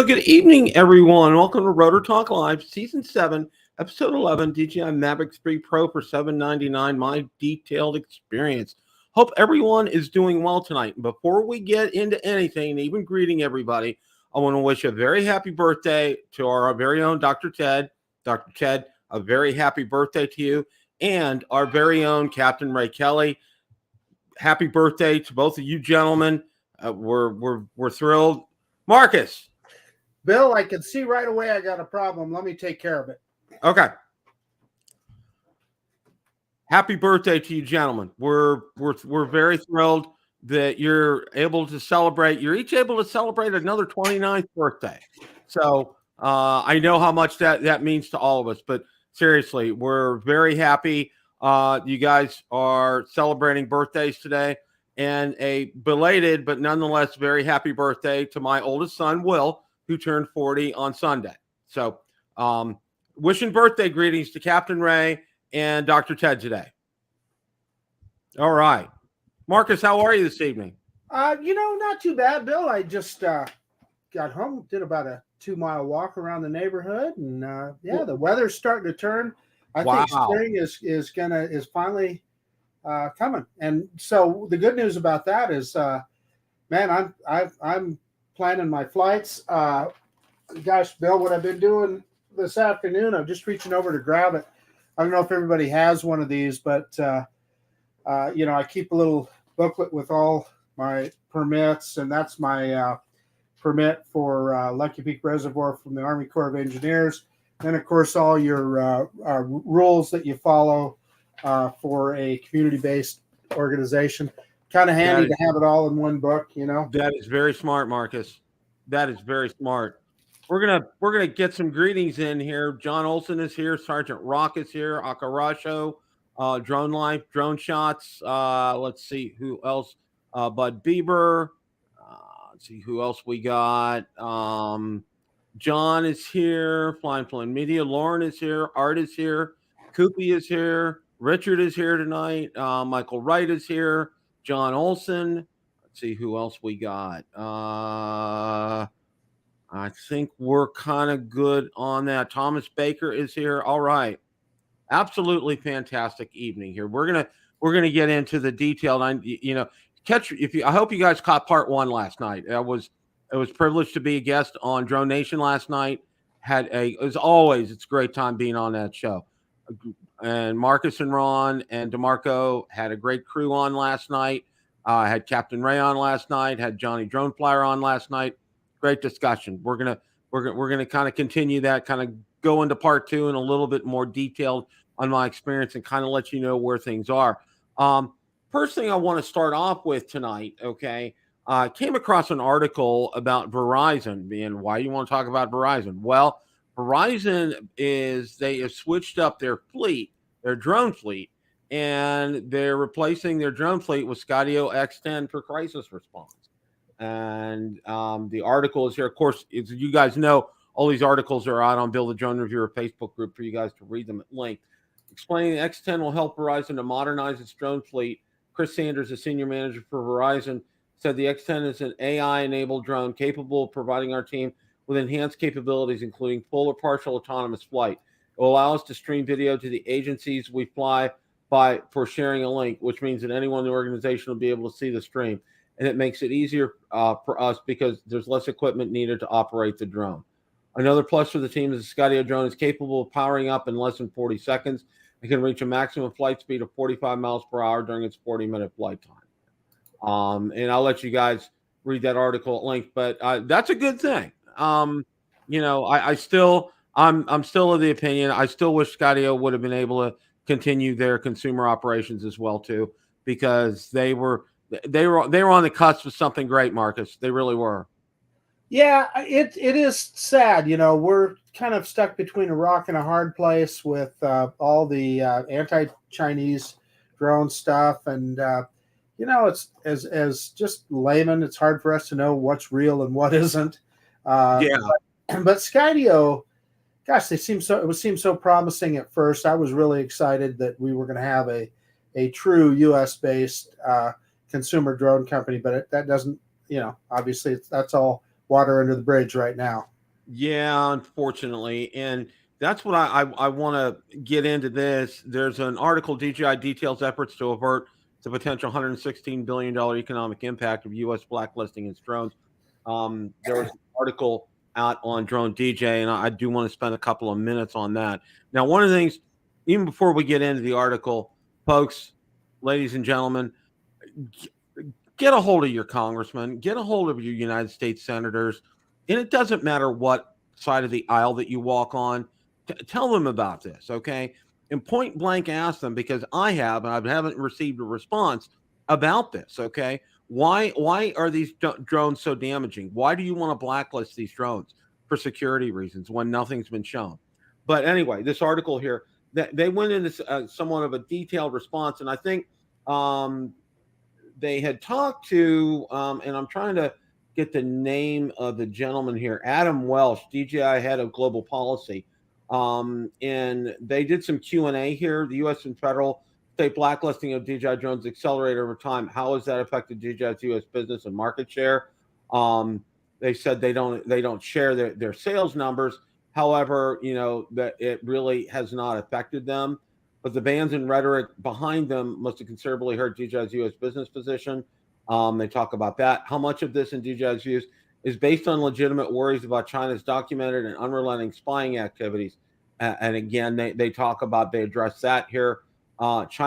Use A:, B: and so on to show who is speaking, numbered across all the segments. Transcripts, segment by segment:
A: good evening, everyone. Welcome to Rotor Talk Live, Season 7, Episode 11, DJI Mavic 3 Pro for $799, my detailed experience. Hope everyone is doing well tonight. Before we get into anything, even greeting everybody, I want to wish a very happy birthday to our very own Dr. Ted. Dr. Ted, a very happy birthday to you. And our very own Captain Ray Kelly. Happy birthday to both of you gentlemen. We're thrilled. Marcus.
B: Bill, I can see right away I got a problem. Let me take care of it.
A: Okay. Happy birthday to you, gentlemen. We're very thrilled that you're able to celebrate. You're each able to celebrate another 29th birthday. So I know how much that means to all of us. But seriously, we're very happy. You guys are celebrating birthdays today. And a belated but nonetheless very happy birthday to my oldest son, Will, who turned 40 on Sunday. So wishing birthday greetings to Captain Ray and Dr. Ted today. All right. Marcus, how are you this evening?
B: Not too bad, Bill. I just got home, did about a 2-mile walk around the neighborhood, and the weather's starting to turn. I think spring is finally coming. And so the good news about that is, man, I'm planning my flights. Gosh, Bill, what I've been doing this afternoon, I'm just reaching over to grab it. I don't know if everybody has one of these, but I keep a little booklet with all my permits, and that's my permit for Lucky Peak Reservoir from the Army Corps of Engineers. And of course, all your rules that you follow for a community-based organization. Kind of handy to have it all in one book, you know.
A: That is very smart, Marcus. That is very smart. We're gonna get some greetings in here. John Olson is here. Sergeant Rock is here. Akarasho, Drone Life, Drone Shots. Let's see who else. Bud Bieber. Let's see who else we got. John is here. Flying Flynn Media. Lauren is here. Art is here. Koopy is here. Richard is here tonight. Michael Wright is here. John Olson. Let's see who else we got. I think we're kind of good on that. Thomas Baker is here. All right. Absolutely fantastic evening here. We're gonna get into the detailed. I hope you guys caught part 1 last night. It was privileged to be a guest on Drone Nation last night. As always, it's a great time being on that show. And Marcus and Ron and DeMarco had a great crew on last night. Had Captain Ray on last night. Had Johnny Drone Flyer on last night. Great discussion. We're gonna kind of continue that, kind of go into part 2 and a little bit more detailed on my experience and kind of let you know where things are. First thing I want to start off with tonight, okay? Came across an article about Verizon, and why you want to talk about Verizon? Well, Verizon they have switched up their fleet, their drone fleet, and they're replacing their drone fleet with Skydio X10 for crisis response. And the article is here. Of course, as you guys know, all these articles are out on Bill the Drone Reviewer Facebook group for you guys to read them at length. Explaining the X10 will help Verizon to modernize its drone fleet. Chris Sanders, a senior manager for Verizon, said the X10 is an AI-enabled drone capable of providing our team with enhanced capabilities, including full or partial autonomous flight. It will allow us to stream video to the agencies we fly by for sharing a link, which means that anyone in the organization will be able to see the stream. And it makes it easier for us because there's less equipment needed to operate the drone. Another plus for the team is the Skydio drone is capable of powering up in less than 40 seconds. It can reach a maximum flight speed of 45 miles per hour during its 40-minute flight time. And I'll let you guys read that article at length, but that's a good thing. I'm still of the opinion. I still wish Skydio would have been able to continue their consumer operations as well too, because they were on the cusp of something great, Marcus. They really were.
B: Yeah, it is sad. We're kind of stuck between a rock and a hard place with all the anti-Chinese drone stuff, and it's as just layman, it's hard for us to know what's real and what isn't. But Skydio, gosh, it seemed so promising at first. I was really excited that we were going to have a true U.S. based consumer drone company, but that doesn't, obviously that's all water under the bridge right now.
A: Yeah, unfortunately. And that's what I want to get into this. There's an article, DJI details efforts to avert the potential $116 billion economic impact of U.S. blacklisting its drones. There was an article out on Drone DJ, and I do want to spend a couple of minutes on that. Now, one of the things, even before we get into the article, folks, ladies and gentlemen, get a hold of your congressman, get a hold of your United States senators, and it doesn't matter what side of the aisle that you walk on. Tell them about this, okay? And point blank ask them, because I haven't received a response about this, okay? Why are these drones so damaging? Why do you want to blacklist these drones for security reasons when nothing's been shown? But anyway, this article here, that they went into somewhat of a detailed response, and I think they had talked to, and I'm trying to get the name of the gentleman here, Adam Welsh, DJI head of global policy. And they did some Q&A here. The U.S. and federal state blacklisting of DJI drones accelerated over time. How has that affected DJI's U.S. business and market share? They said they don't share their sales numbers. However, that it really has not affected them. But the bans and rhetoric behind them must have considerably hurt DJI's U.S. business position. They talk about that. How much of this in DJI's views is based on legitimate worries about China's documented and unrelenting spying activities? And again, they address that here. Critics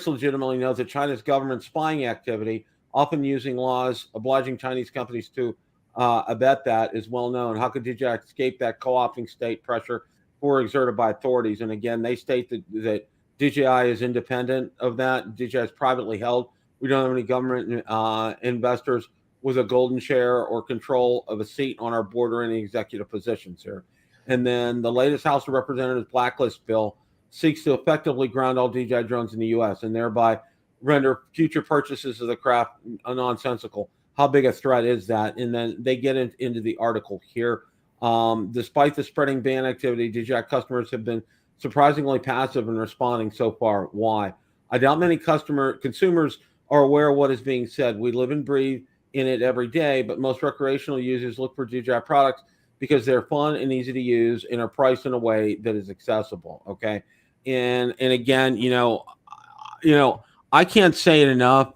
A: legitimately note that China's government spying activity, often using laws obliging Chinese companies to abet that, is well known. How could DJI escape that co-opting state pressure or exerted by authorities? And again, they state that DJI is independent of that. DJI is privately held. We don't have any government investors with a golden share or control of a seat on our board or any executive positions here. And then the latest House of Representatives blacklist bill seeks to effectively ground all DJI drones in the U.S. and thereby render future purchases of the craft nonsensical. How big a threat is that? And then they get into the article here. Despite the spreading ban activity, DJI customers have been surprisingly passive in responding so far. Why? I doubt many consumers are aware of what is being said. We live and breathe in it every day, but most recreational users look for DJI products because they're fun and easy to use and are priced in a way that is accessible. Okay. And again, I can't say it enough.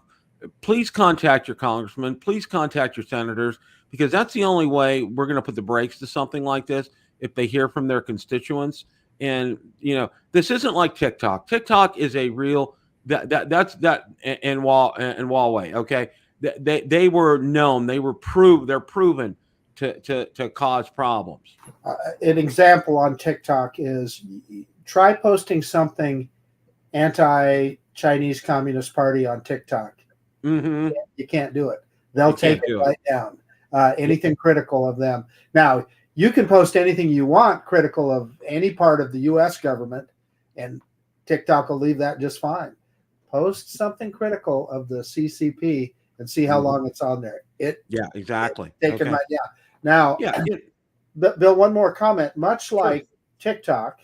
A: Please contact your congressman. Please contact your senators, because that's the only way we're going to put the brakes to something like this, if they hear from their constituents. And this isn't like TikTok. TikTok is a real and Huawei. Okay, they were known. They're proven to cause problems.
B: An example on TikTok is try posting something anti-Chinese Communist Party on TikTok.
A: Mm-hmm.
B: You can't do it. They'll take it right down. Anything critical of them. Now, you can post anything you want critical of any part of the U.S. government, and TikTok will leave that just fine. Post something critical of the CCP and see how long it's on there.
A: Exactly.
B: Taken right down. Now, Bill, one more comment. Much like TikTok,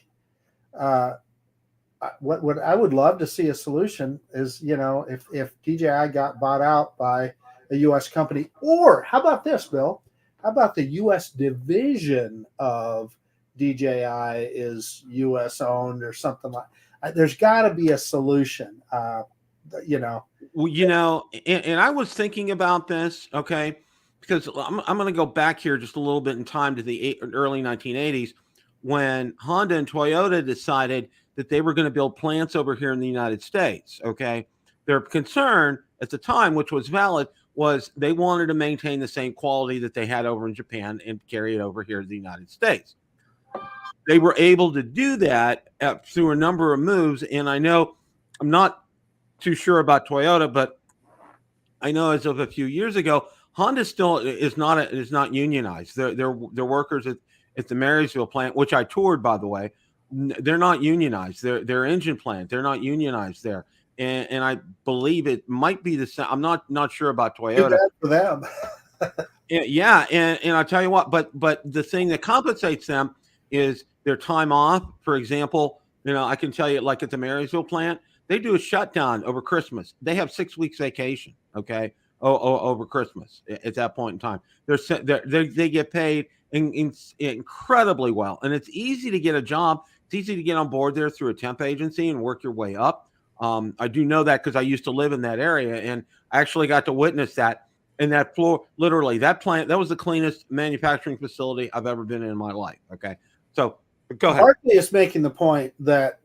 B: what I would love to see a solution is, if DJI got bought out by a U.S. company, or how about this, Bill? How about the U.S. division of DJI is U.S. owned or something like that? There's got to be a solution, Well,
A: and I was thinking about this, okay, because I'm going to go back here just a little bit in time to the early 1980s when Honda and Toyota decided that they were going to build plants over here in the United States, okay? Their concern at the time, which was valid, was they wanted to maintain the same quality that they had over in Japan and carry it over here to the United States. They were able to do that through a number of moves. And I know, I'm not too sure about Toyota, but I know as of a few years ago, Honda still is not unionized. Their workers at the Marysville plant, which I toured, by the way, they're not unionized. Their engine plant, they're not unionized there. And I believe it might be the same. I'm not sure about Toyota.
B: For them.
A: And I'll tell you what, but the thing that compensates them is their time off. For example, I can tell you, like at the Marysville plant, they do a shutdown over Christmas. They have 6 weeks vacation, okay, over Christmas at that point in time. They get paid incredibly well, and it's easy to get a job. It's easy to get on board there through a temp agency and work your way up. I do know that because I used to live in that area, and I actually got to witness that. And that floor, literally, that plant, that was the cleanest manufacturing facility I've ever been in my life. Okay, so go ahead.
B: Barkley is making the point that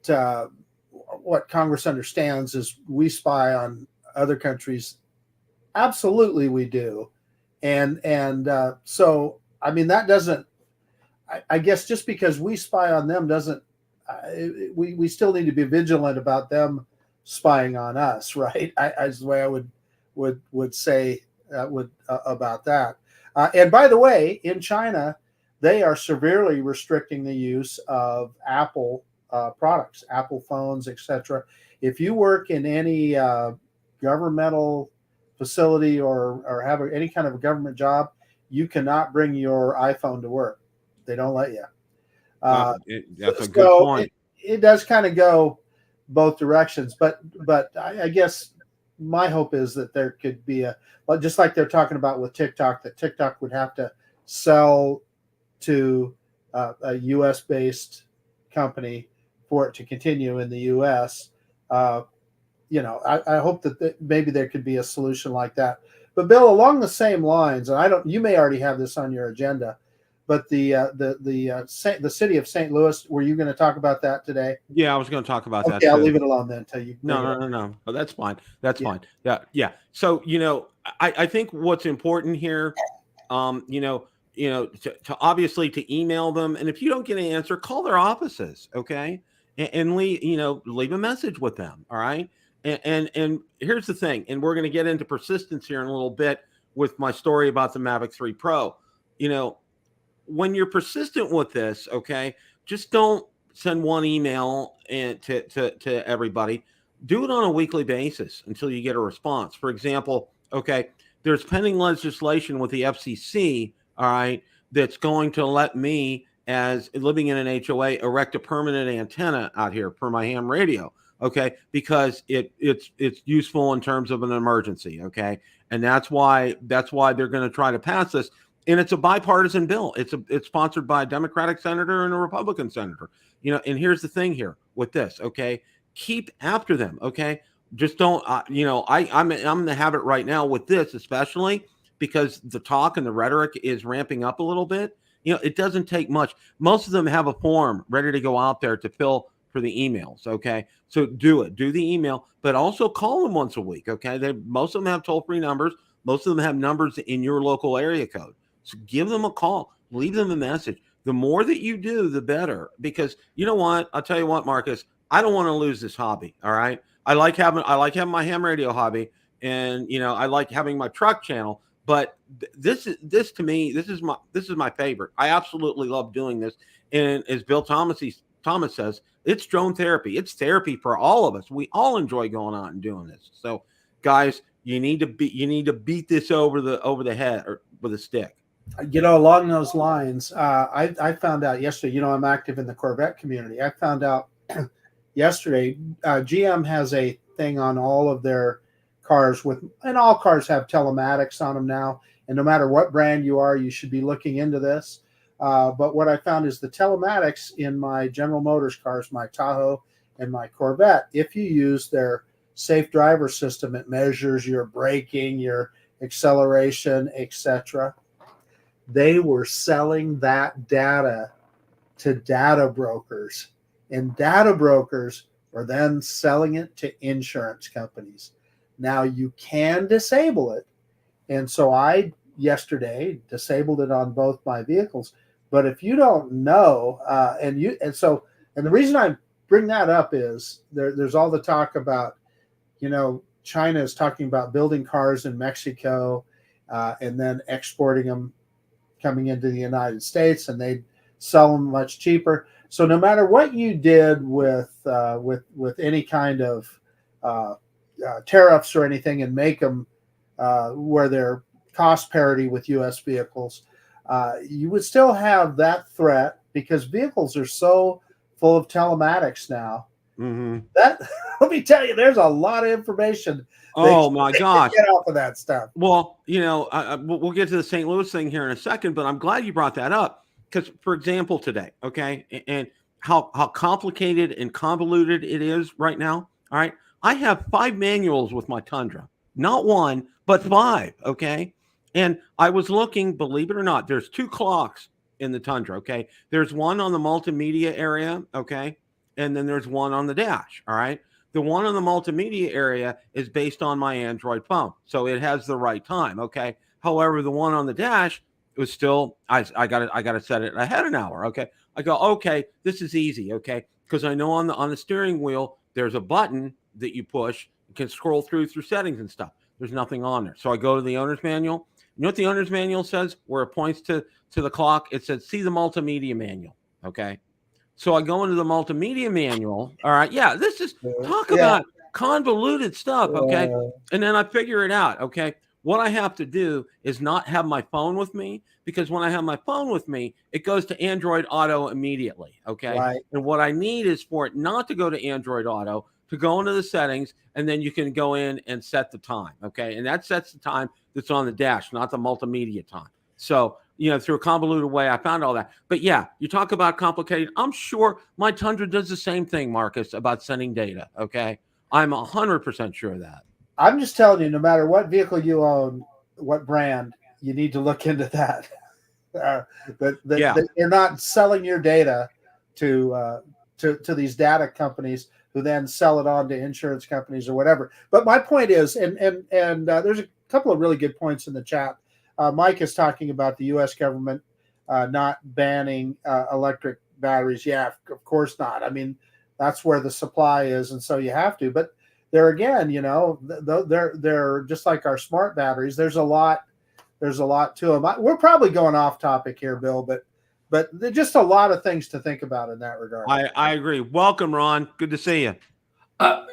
B: what Congress understands is we spy on other countries. Absolutely, we do, and so I mean that doesn't. I guess just because we spy on them doesn't. We still need to be vigilant about them spying on us, right? Is the way I would say about that. And by the way, in China, they are severely restricting the use of Apple products, Apple phones, etc. If you work in any governmental facility or have any kind of a government job, you cannot bring your iPhone to work. They don't let you.
A: That's a good point.
B: It does kind of go both directions, but I guess my hope is that there could be just like they're talking about with TikTok, that TikTok would have to sell to a U.S. based company for it to continue in the U.S. I hope that maybe there could be a solution like that. But Bill, along the same lines, and you may already have this on your agenda, but the city of St. Louis, were you going to talk about that today?
A: Yeah, I was going to talk about that.
B: Okay, I'll leave it alone then until you.
A: No. Oh, that's fine. That's fine. Yeah. So I think what's important here, to obviously to email them, and if you don't get an answer, call their offices, okay, and leave a message with them. All right. And here's the thing, and we're going to get into persistence here in a little bit with my story about the Mavic 3 Pro. When you're persistent with this, okay, just don't send one email and to everybody. Do it on a weekly basis until you get a response. For example, okay, there's pending legislation with the FCC, all right, that's going to let me, as living in an HOA, erect a permanent antenna out here for my ham radio, okay, because it's useful in terms of an emergency, okay, and that's why they're going to try to pass this. And it's a bipartisan bill. It's sponsored by a Democratic senator and a Republican senator. And here's the thing here with this, okay? Keep after them, okay? Just don't, I'm in the habit right now with this, especially because the talk and the rhetoric is ramping up a little bit. It doesn't take much. Most of them have a form ready to go out there to fill for the emails, okay? So do it. Do the email, but also call them once a week, okay? Most of them have toll-free numbers. Most of them have numbers in your local area code. So give them a call, leave them a message. The more that you do, the better. Because you know what? I'll tell you what, Marcus, I don't want to lose this hobby. All right. I like having my ham radio hobby, and I like having my truck channel. But this to me, this is my favorite. I absolutely love doing this. And as Bill Thomas says, it's drone therapy. It's therapy for all of us. We all enjoy going out and doing this. So, guys, you need to beat this over the head or with a stick.
B: Along those lines, I found out yesterday, I'm active in the Corvette community. I found out yesterday, GM has a thing on all of their cars and all cars have telematics on them now. And no matter what brand you are, you should be looking into this. But what I found is the telematics in my General Motors cars, my Tahoe and my Corvette, if you use their safe driver system, it measures your braking, your acceleration, etc. They were selling that data to data brokers, and data brokers were then selling it to insurance companies. Now you can disable it. And so I yesterday disabled it on both my vehicles. But if you don't know, and the reason I bring that up is there's all the talk about, China is talking about building cars in Mexico and then exporting them coming into the United States, and they sell them much cheaper. So no matter what you did with any kind of tariffs or anything, and make them where they're cost parity with U.S. vehicles, you would still have that threat because vehicles are so full of telematics now That let me tell you, there's a lot of information.
A: Oh my gosh!
B: Get off of that stuff.
A: Well, we'll get to the St. Louis thing here in a second, but I'm glad you brought that up because, for example, today, okay, and how complicated and convoluted it is right now. All right, I have 5 manuals with my Tundra, not 1, but 5. Okay, and I was looking, believe it or not, there's 2 clocks in the Tundra. Okay, there's one on the multimedia area. Okay, and then there's one on the dash. All right. The one on the multimedia area is based on my Android phone, so it has the right time. Okay. However, the one on the dash was still I got to set it ahead an hour. Okay. I go, okay, this is easy. Okay, because I know on the steering wheel there's a button that you push. You can scroll through settings and stuff. There's nothing on there, so I go to the owner's manual. You know what the owner's manual says? Where it points to the clock, it says see the multimedia manual. Okay. So I go into the multimedia manual. All right. Yeah. This is talk about convoluted stuff. Okay. And then I figure it out. Okay. What I have to do is not have my phone with me, because when I have my phone with me, it goes to Android Auto immediately. Okay.
B: Right.
A: And what I need is for it not to go to Android Auto, to go into the settings, and then you can go in and set the time. Okay. And that sets the time that's on the dash, not the multimedia time. So, through a convoluted way, I found all that. But yeah, you talk about complicated. I'm sure my Tundra does the same thing, Marcus, about sending data. Okay. I'm 100% sure of that.
B: I'm just telling you, no matter what vehicle you own, what brand, you need to look into that. That you're not selling your data to these data companies who then sell it on to insurance companies or whatever. But my point is, and there's a couple of really good points in the chat. Mike is talking about the U.S. government not banning electric batteries. Yeah, of course not. I mean, that's where the supply is, and so you have to. But there again, they're just like our smart batteries. There's a lot to them. We're probably going off topic here, Bill, but there's just a lot of things to think about in that regard.
A: I agree. Welcome, Ron. Good to see you.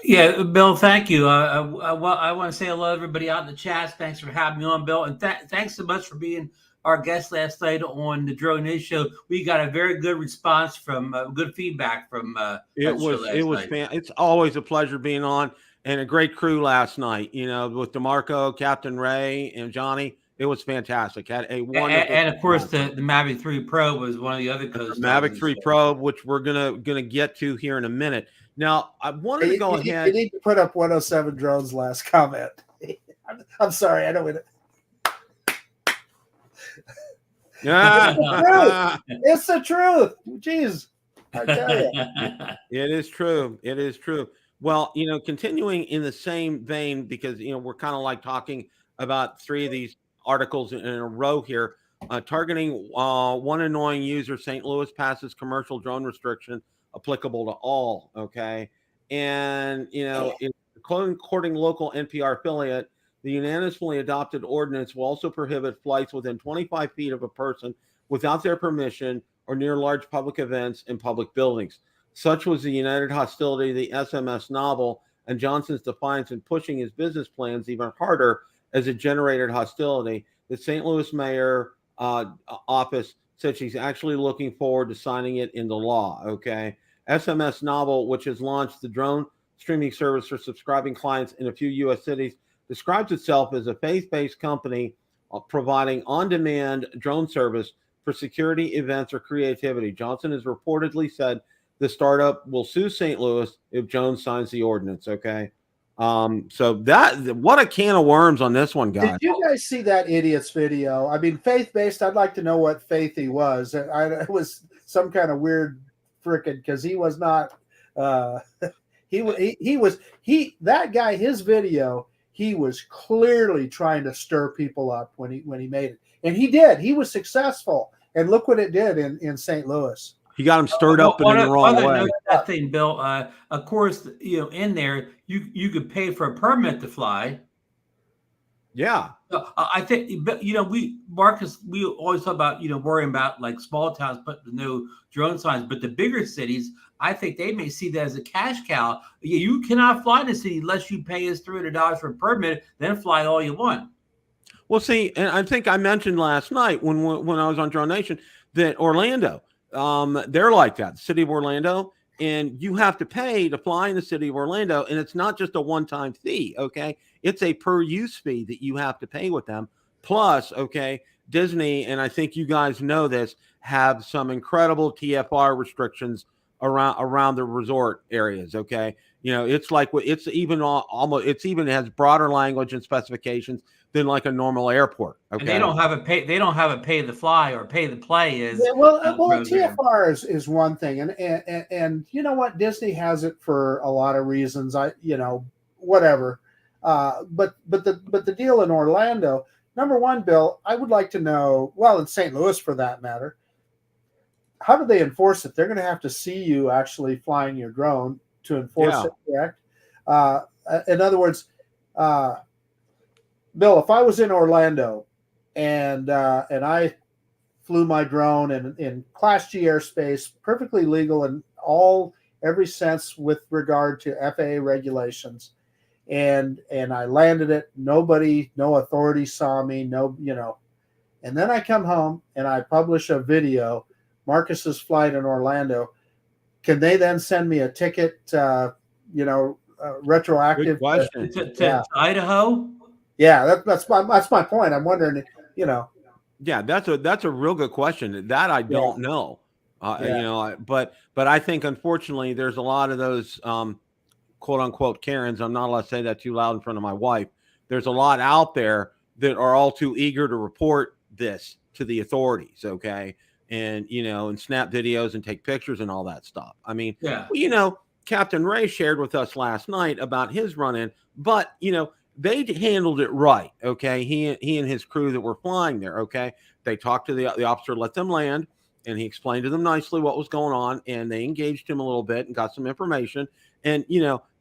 C: Yeah, Bill, thank you. I want to say hello to everybody out in the chat. Thanks for having me on, Bill. And thanks so much for being our guest last night on the Drone Nation show. We got a very good response from good feedback from
A: It's always a pleasure being on, and a great crew last night, with DeMarco, Captain Ray, and Johnny. It was fantastic. Had a wonderful
C: and of course the Mavic 3 Pro was one of the other co-stars.
A: Mavic 3 Pro, which we're gonna get to here in a minute. Now, I wanted to go ahead.
B: You need to put up 107 drones last comment. I'm sorry, I don't want to. It's the truth. Jeez, I tell you.
A: It is true. It is true. Well, continuing in the same vein, because we're kind of like talking about 3 of these articles in a row here. Targeting one annoying user, St. Louis passes commercial drone restriction applicable to all. Okay. And, according local NPR affiliate, the unanimously adopted ordinance will also prohibit flights within 25 feet of a person without their permission or near large public events and public buildings. Such was the united hostility of the SMS novel, and Johnson's defiance in pushing his business plans even harder as it generated hostility. The St. Louis mayor office said she's actually looking forward to signing it into law. Okay. SMS Novel, which has launched the drone streaming service for subscribing clients in a few U.S. cities, describes itself as a faith-based company providing on-demand drone service for security, events, or creativity. Johnson has reportedly said the startup will sue St. Louis if Jones signs the ordinance. Okay. So what a can of worms on this one, guys.
B: Did you guys see that idiot's video? I mean, faith-based, I'd like to know what faith he was. It was some kind of weird frickin', because he was not, that guy, his video, he was clearly trying to stir people up when he made it. And he did. He was successful. And look what it did in St. Louis.
A: He got him stirred up in the wrong way.
C: That thing, Bill. Of course, in there you could pay for a permit to fly.
A: Yeah,
C: I think Marcus, we always talk about worrying about like small towns putting the new drone signs, but the bigger cities, I think they may see that as a cash cow. You cannot fly in the city unless you pay us $300 for a permit, then fly all you want.
A: Well, see, and I think I mentioned last night when I was on Drone Nation that Orlando. They're like that, the city of Orlando, and you have to pay to fly in the city of Orlando, and it's not just a one-time fee, okay? It's a per-use fee that you have to pay with them. Plus, okay, Disney, and I think you guys know this, have some incredible TFR restrictions around the resort areas, okay? It's like it's even almost it's even has broader language and specifications than like a normal airport. Okay,
C: and they don't have a pay the fly or pay the play is.
B: Yeah, well, TFR is one thing, and you know what, Disney has it for a lot of reasons. Whatever, but the deal in Orlando, number one, Bill, I would like to know. Well, in St. Louis, for that matter, how do they enforce it? They're going to have to see you actually flying your drone to enforce it, correct? In other words, Bill, if I was in Orlando and I flew my drone in Class G airspace, perfectly legal in every sense with regard to FAA regulations, and I landed it, no authority saw me, and then I come home and I publish a video, Marcus's flight in Orlando. Can they then send me a ticket, retroactive?
A: Good question.
C: To Idaho?
B: Yeah, that's my point. I'm wondering,
A: Yeah, that's a real good question. That I don't know. But I think unfortunately there's a lot of those quote unquote Karens. I'm not allowed to say that too loud in front of my wife. There's a lot out there that are all too eager to report this to the authorities. Okay. And, and snap videos and take pictures and all that stuff. I mean, Captain Ray shared with us last night about his run-in, but, they handled it right. Okay. He and his crew that were flying there. Okay. They talked to the officer, let them land, and he explained to them nicely what was going on, and they engaged him a little bit and got some information. And,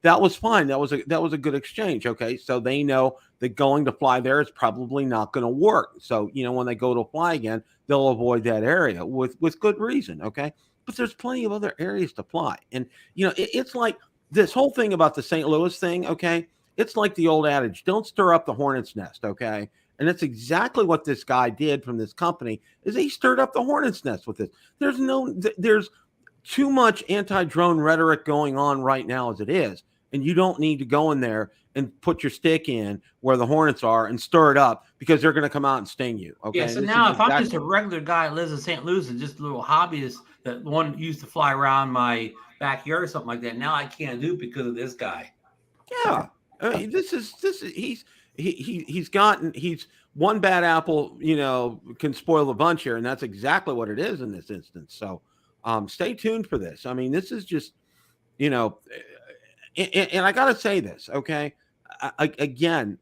A: that was fine. That was a good exchange. Okay. So they know that going to fly there is probably not going to work. So, when they go to fly again, they'll avoid that area with good reason. Okay. But there's plenty of other areas to fly. And, it's like this whole thing about the St. Louis thing. Okay. It's like the old adage, don't stir up the hornet's nest. Okay. And that's exactly what this guy did from this company, is he stirred up the hornet's nest with this. There's too much anti-drone rhetoric going on right now as it is. And you don't need to go in there and put your stick in where the hornets are and stir it up, because they're going to come out and sting you. Okay.
C: Yeah. So now if I'm just a regular guy that lives in St. Louis and just a little hobbyist that used to fly around my backyard or something like that, now I can't do it because of this guy.
A: Yeah. I mean, he's one bad apple, can spoil the bunch here. And that's exactly what it is in this instance. So stay tuned for this. I mean, this is just, and I got to say this, okay? Again,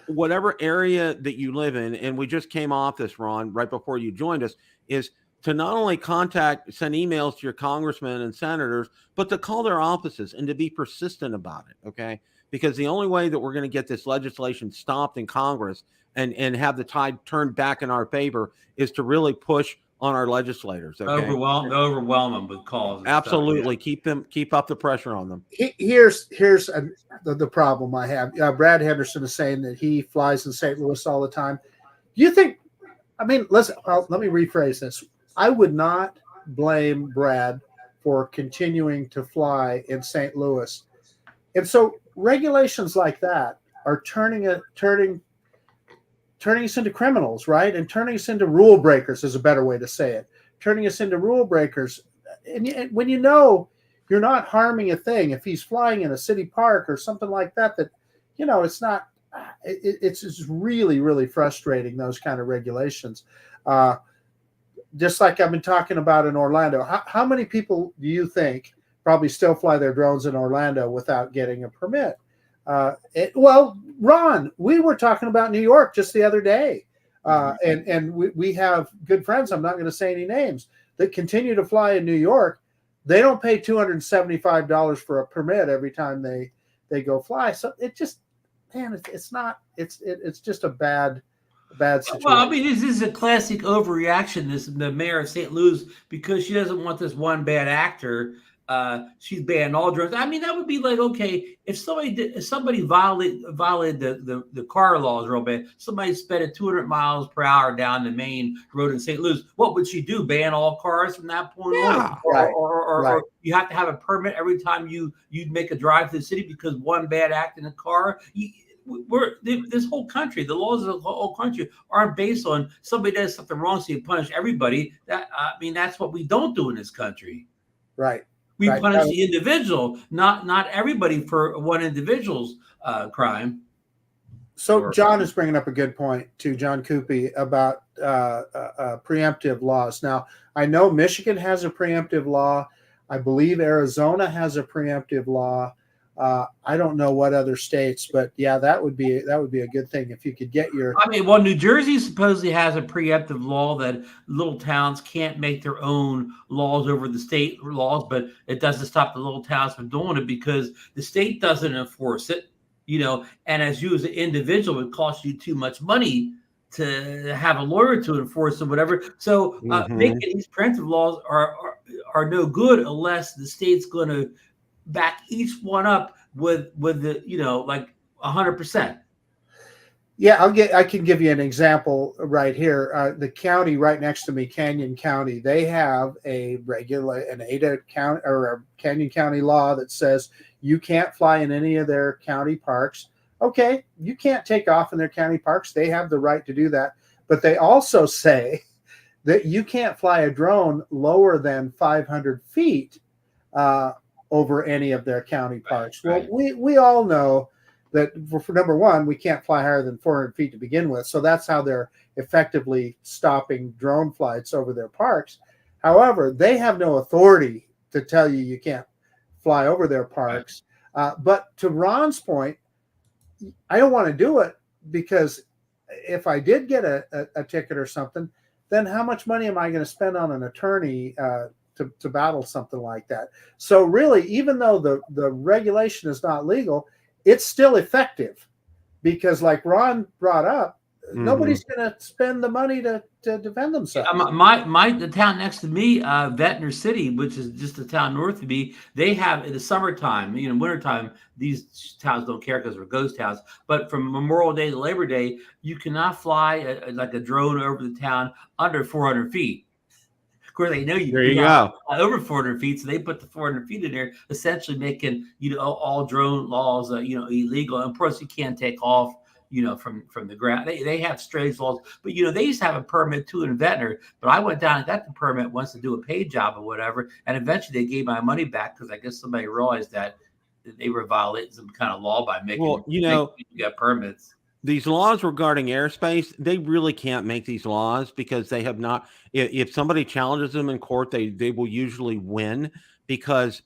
A: whatever area that you live in, and we just came off this, Ron, right before you joined us, is to not only send emails to your congressmen and senators, but to call their offices and to be persistent about it, okay? Because the only way that we're going to get this legislation stopped in Congress and have the tide turned back in our favor is to really push on our legislators. Okay?
C: Overwhelm them with calls.
A: Absolutely. Keep up the pressure on them.
B: Here's the problem I have. Brad Henderson is saying that he flies in St. Louis all the time. Do you think, let me rephrase this. I would not blame Brad for continuing to fly in St. Louis. And so regulations like that are turning us into criminals, right? And turning us into rule breakers is a better way to say it. Turning us into rule breakers. And when you're not harming a thing, if he's flying in a city park or something like that, it's not, it's just really, really frustrating, those kind of regulations. Just like I've been talking about in Orlando, how many people do you think probably still fly their drones in Orlando without getting a permit? Well, Ron, we were talking about New York just the other day, and we have good friends, I'm not going to say any names, that continue to fly in New York. They don't pay $275 for a permit every time they go fly. So it just, man, it's just a bad situation.
C: Well, I mean, this is a classic overreaction. The mayor of St. Louis, because she doesn't want this one bad actor she's banning all drones. I mean, that would be like, okay, if somebody violated the car laws real bad, somebody sped at 200 miles per hour down the main road in St. Louis, what would she do? Ban all cars from that point on? Or you have to have a permit every time you make a drive to the city because one bad act in a car. This whole country, the laws of the whole country aren't based on somebody does something wrong, so you punish everybody. That's what we don't do in this country.
B: Right.
C: We punish the individual, not everybody for one individual's crime.
B: So John is bringing up a good point too, John Coopy, about preemptive laws. Now, I know Michigan has a preemptive law. I believe Arizona has a preemptive law. I don't know what other states, but yeah, that would be a good thing if you could get your.
C: I mean, well, New Jersey supposedly has a preemptive law that little towns can't make their own laws over the state laws, but it doesn't stop the little towns from doing it because the state doesn't enforce it, And as you as an individual, it costs you too much money to have a lawyer to enforce or whatever. So making these preemptive laws are no good unless the state's going to back each one up with the like 100%.
B: Yeah, I can give you an example right here. The county right next to me, Canyon County, they have an ADA county or a Canyon County law that says you can't fly in any of their county parks. Okay, you can't take off in their county parks. They have the right to do that, but they also say that you can't fly a drone lower than 500 feet over any of their county parks. Well, we all know that for number one, we can't fly higher than 400 feet to begin with. So that's how they're effectively stopping drone flights over their parks. However, they have no authority to tell you can't fly over their parks. But to Ron's point, I don't want to do it because if I did get a ticket or something, then how much money am I going to spend on an attorney to battle something like that? So really, even though the regulation is not legal, it's still effective because, like Ron brought up, nobody's going to spend the money to defend themselves.
C: The town next to me, Ventnor City, which is just a town north of me, they have in the summertime, wintertime, these towns don't care because they're ghost towns. But from Memorial Day to Labor Day, you cannot fly like a drone over the town under 400 feet. Of course, they know you.
A: There you go.
C: Over 400 feet, so they put the 400 feet in there, essentially making all drone laws illegal. And of course, you can't take off from the ground. They have strange laws, but they used to have a permit too in Ventnor. But I went down and got the permit once to do a paid job or whatever, and eventually they gave my money back because I guess somebody realized that they were violating some kind of law by making you got permits.
A: These laws regarding airspace, they really can't make these laws because they have not. If somebody challenges them in court, they will usually win because,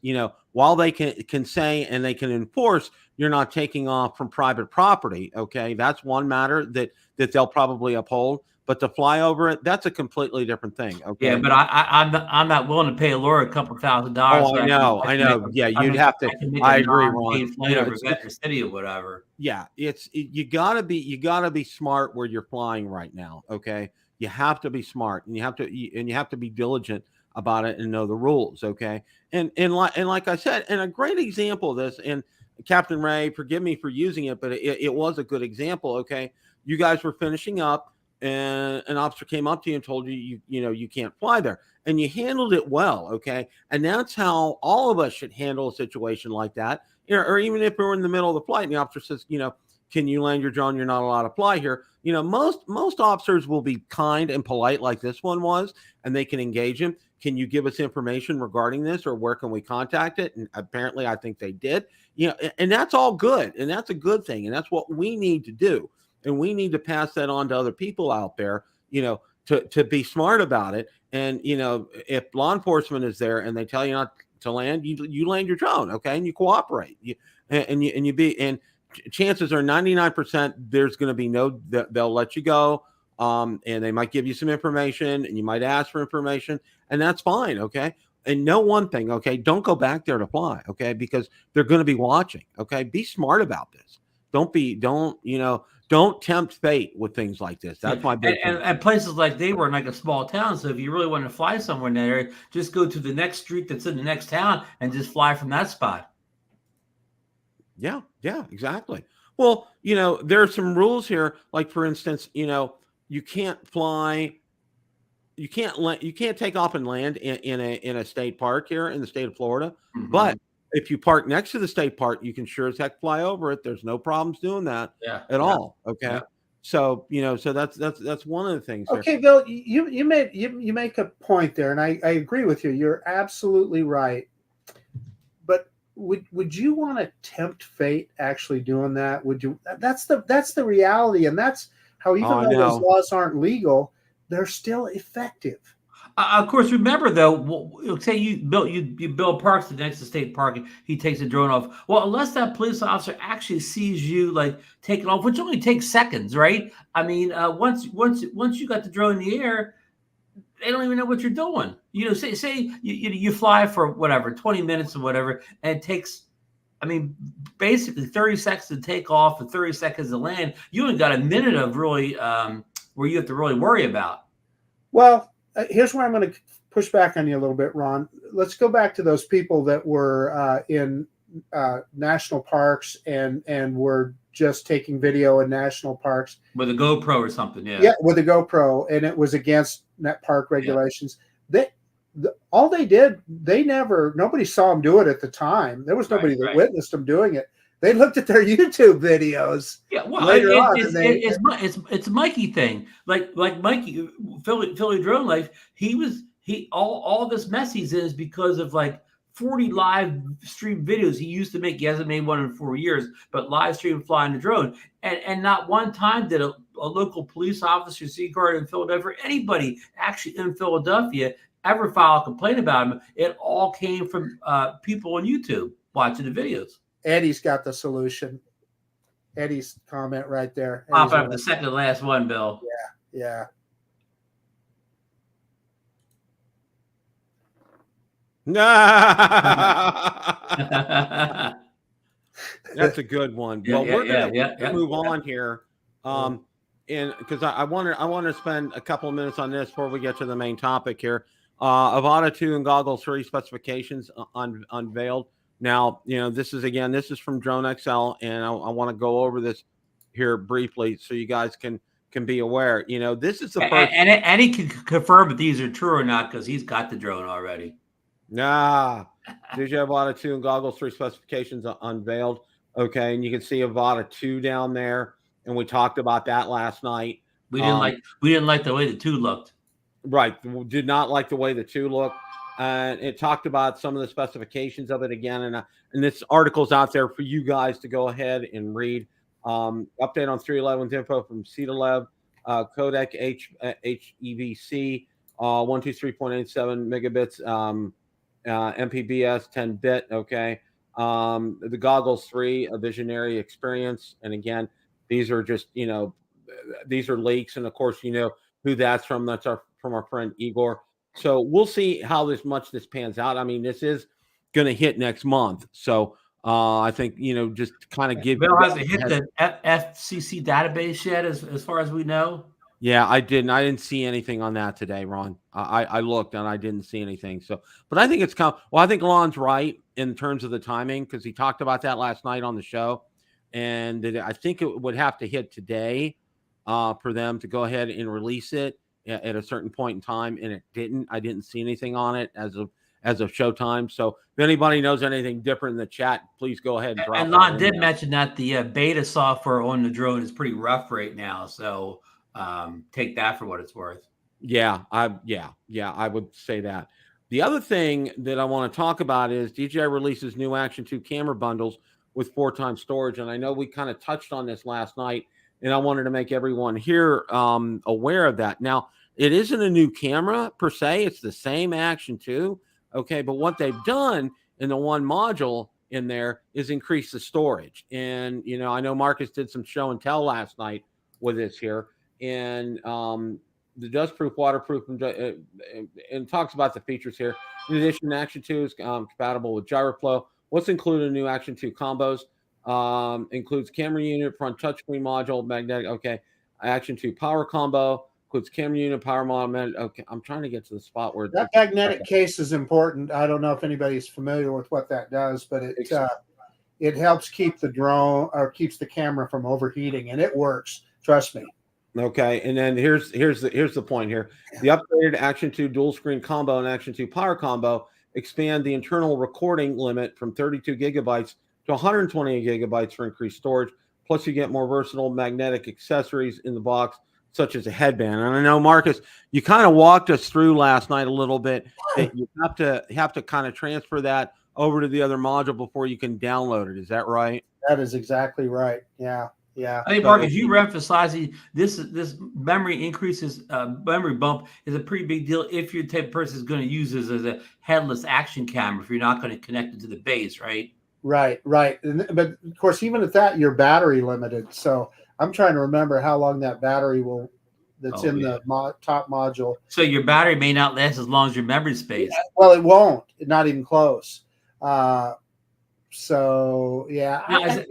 A: while they can say and they can enforce, you're not taking off from private property. Okay. That's one matter that they'll probably uphold. But to fly over it, that's a completely different thing. Okay.
C: Yeah, but I'm not willing to pay a lawyer a couple $1,000.
A: Oh, I know. Yeah, you'd have to. I agree, Ron.
C: Over Ventnor City or whatever.
A: Yeah, you gotta be smart where you're flying right now. Okay, you have to be smart, and you have to be diligent about it and know the rules. Okay, and like I said, and a great example of this, and Captain Ray, forgive me for using it, but it was a good example. Okay, you guys were finishing up, and an officer came up to you and told you you can't fly there, and you handled it well. Okay, and that's how all of us should handle a situation like that. Or even if we're in the middle of the flight and the officer says, can you land your drone? You're not allowed to fly here. Most officers will be kind and polite like this one was, and they can engage him. Can you give us information regarding this, or where can we contact it? And apparently I think they did, and that's all good. And that's a good thing. And that's what we need to do. And we need to pass that on to other people out there, to be smart about it. And, if law enforcement is there and they tell you not to land, you land your drone, okay, and you cooperate, and chances are 99% there's going to be they'll let you go, and they might give you some information, and you might ask for information, and that's fine, okay. And know one thing, okay, don't go back there to fly, okay, because they're going to be watching, okay. Be smart about this. Don't don't tempt fate with things like this. That's my big thing.
C: And places like they were in like a small town. So if you really want to fly somewhere in that area, just go to the next street that's in the next town and just fly from that spot.
A: Yeah, exactly. Well, there are some rules here. Like for instance, you can't fly, you can't take off and land in a state park here in the state of Florida.
C: Mm-hmm.
A: But if you park next to the state park, you can sure as heck fly over it. There's no problems doing that at all. Okay. Yeah. So, so that's one of the things.
B: Okay, Bill, you make a point there, and I agree with you. You're absolutely right. But would you want to tempt fate actually doing that? Would you? That's the reality, and that's how even though those laws aren't legal, they're still effective.
C: Of course, remember though, say you build parks next to state park, he takes a drone off. Well, unless that police officer actually sees you like taking off, which only takes seconds, right? I mean, once you got the drone in the air, they don't even know what you're doing. Say you fly for whatever 20 minutes or whatever, and it takes, I mean, basically 30 seconds to take off and 30 seconds to land. You only got a minute of really where you have to really worry about.
B: Well. Here's where I'm going to push back on you a little bit, Ron. Let's go back to those people that were in national parks and were just taking video in national parks.
C: With a GoPro or something, yeah.
B: Yeah, with a GoPro, and it was against net park regulations. Yeah. All they did, nobody saw them do it at the time. There was nobody that witnessed them doing it. They looked at their YouTube videos.
C: Yeah, well, it's a Mikey thing. Like Mikey, Philly Drone Life. All this mess he's in is because of like 40 live stream videos he used to make. He hasn't made one in 4 years, but live stream flying the drone. And not one time did a local police officer, Sea Guard in Philadelphia, anybody actually in Philadelphia ever file a complaint about him. It all came from people on YouTube watching the videos.
B: Eddie's got the solution. Eddie's comment right there.
C: Pop up the second to last one, Bill.
B: Yeah.
A: That's a good one. Well, we're gonna move on here. And because I want to spend a couple of minutes on this before we get to the main topic here. Avata 2 and Goggles 3 specifications unveiled. Now, this is from Drone XL, and I want to go over this here briefly so you guys can be aware. This is the first.
C: And he can confirm if these are true or not because he's got the drone already.
A: DJI Avata 2 and Goggles 3 specifications unveiled. Okay, and you can see Avata 2 down there, and we talked about that last night.
C: We didn't like the way the 2 looked.
A: Right, did not like the way the 2 looked. And it talked about some of the specifications of it again. And this article's out there for you guys to go ahead and read. Update on 311 info from CEDALEV, codec HEVC, 123.87 megabits, MPBS 10-bit. Okay. The Goggles 3, a visionary experience. And again, these are just, these are leaks. And of course, who that's from. That's from our friend Igor. So we'll see how much this pans out. I mean, this is going to hit next month. So I think, just kind of give.
C: Bill hasn't hit the FCC database yet, as far as we know.
A: Yeah, I didn't see anything on that today, Ron. I looked and I didn't see anything. So, but I think it's I think Lon's right in terms of the timing because he talked about that last night on the show, and I think it would have to hit today for them to go ahead and release it at a certain point in time, and it didn't. I didn't see anything on it as of showtime. So if anybody knows anything different in the chat, please go ahead and drop it.
C: And Lon did mention that the beta software on the drone is pretty rough right now. So take that for what it's worth.
A: Yeah, I would say that. The other thing that I want to talk about is DJI releases new Action 2 camera bundles with 4x storage. And I know we kind of touched on this last night, and I wanted to make everyone here aware of that. Now, it isn't a new camera per se. It's the same Action 2. Okay, but what they've done in the one module in there is increase the storage. And, I know Marcus did some show and tell last night with this here. And the dust-proof, waterproof, and talks about the features here. In addition, Action 2 is compatible with GyroFlow. What's included in new Action 2 combos? Includes camera unit, front touchscreen module, magnetic. Okay. Action 2 power combo. Includes camera unit, power module. Okay. I'm trying to get to the spot where
B: that magnetic case is important. I don't know if anybody's familiar with what that does, but it helps keep the drone or keeps the camera from overheating, and it works. Trust me.
A: Okay, and then here's the point here. The upgraded Action 2 dual screen combo and Action 2 power combo expand the internal recording limit from 32 gigabytes to 120 gigabytes for increased storage. Plus, you get more versatile magnetic accessories in the box, such as a headband. And I know, Marcus, you kind of walked us through last night a little bit that you have to kind of transfer that over to the other module before you can download it. Is that right?
B: That is exactly right. Yeah. Yeah.
C: I think, Marcus, you were emphasizing this memory increases, memory bump is a pretty big deal if you're the type of person who's going to use this as a headless action camera, if you're not going to connect it to the base, right?
B: Right. But of course, even at that, you're battery limited. So I'm trying to remember how long that battery that's in the top module.
C: So your battery may not last as long as your memory space.
B: Yeah, well, it won't. Not even close. So yeah.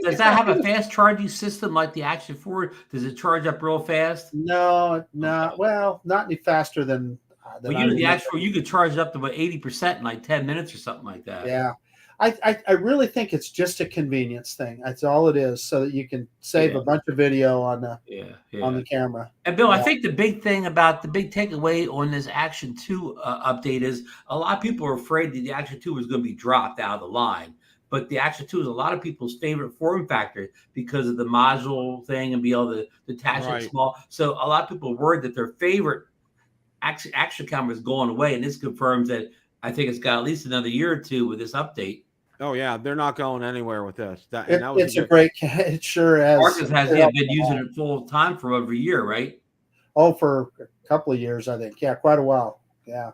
C: Does that have a fast charging system like the Action 4? Does it charge up real fast?
B: No. Well, not any faster than.
C: The Action 4, you could charge it up to about 80% in like 10 minutes or something like that.
B: Yeah. I really think it's just a convenience thing. That's all it is, so that you can save a bunch of video on the camera.
C: And Bill, I think the big takeaway on this Action 2 update is a lot of people are afraid that the Action 2 was going to be dropped out of the line. But the Action 2 is a lot of people's favorite form factor because of the module thing and be able to detach it small. So a lot of people are worried that their favorite action camera is going away. And this confirms that I think it's got at least another year or two with this update.
A: Oh, yeah. They're not going anywhere with this.
B: It's a great, it sure has.
C: Marcus has been using it full time for over a year, right?
B: Oh, for a couple of years, I think. Yeah, quite a while. Yeah.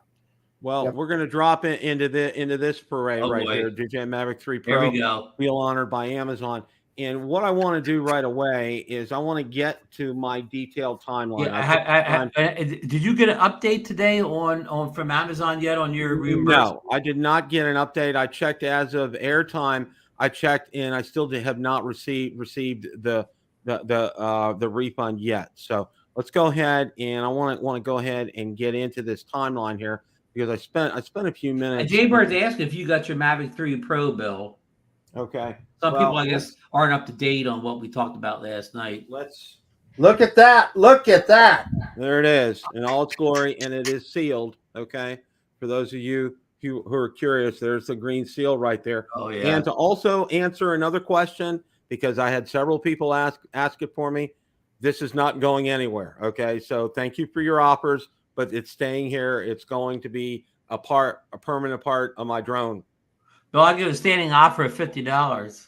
A: Well, we're going to drop it into this foray here, DJI Mavic 3 Pro.
C: Here we go.
A: Wheel honored by Amazon. And what I want to do right away is I want to get to my detailed timeline.
C: Yeah, did you get an update today on from Amazon yet on your reimbursement?
A: No, I did not get an update. I checked as of airtime. I checked and I still have not received the refund yet. So let's go ahead and I want to go ahead and get into this timeline here. Because I spent a few minutes.
C: Jay Bird's asking if you got your Mavic 3 Pro, Bill.
A: Okay.
C: Some people, I guess, aren't up to date on what we talked about last night.
A: Let's
B: look at that. Look at that.
A: There it is in all its glory, and it is sealed. Okay. For those of you who are curious, there's the green seal right there.
C: Oh yeah.
A: And to also answer another question, because I had several people ask it for me, this is not going anywhere. Okay. So thank you for your offers. But it's staying here. It's going to be a permanent part of my drone.
C: Bill, I'll give a standing offer of $50.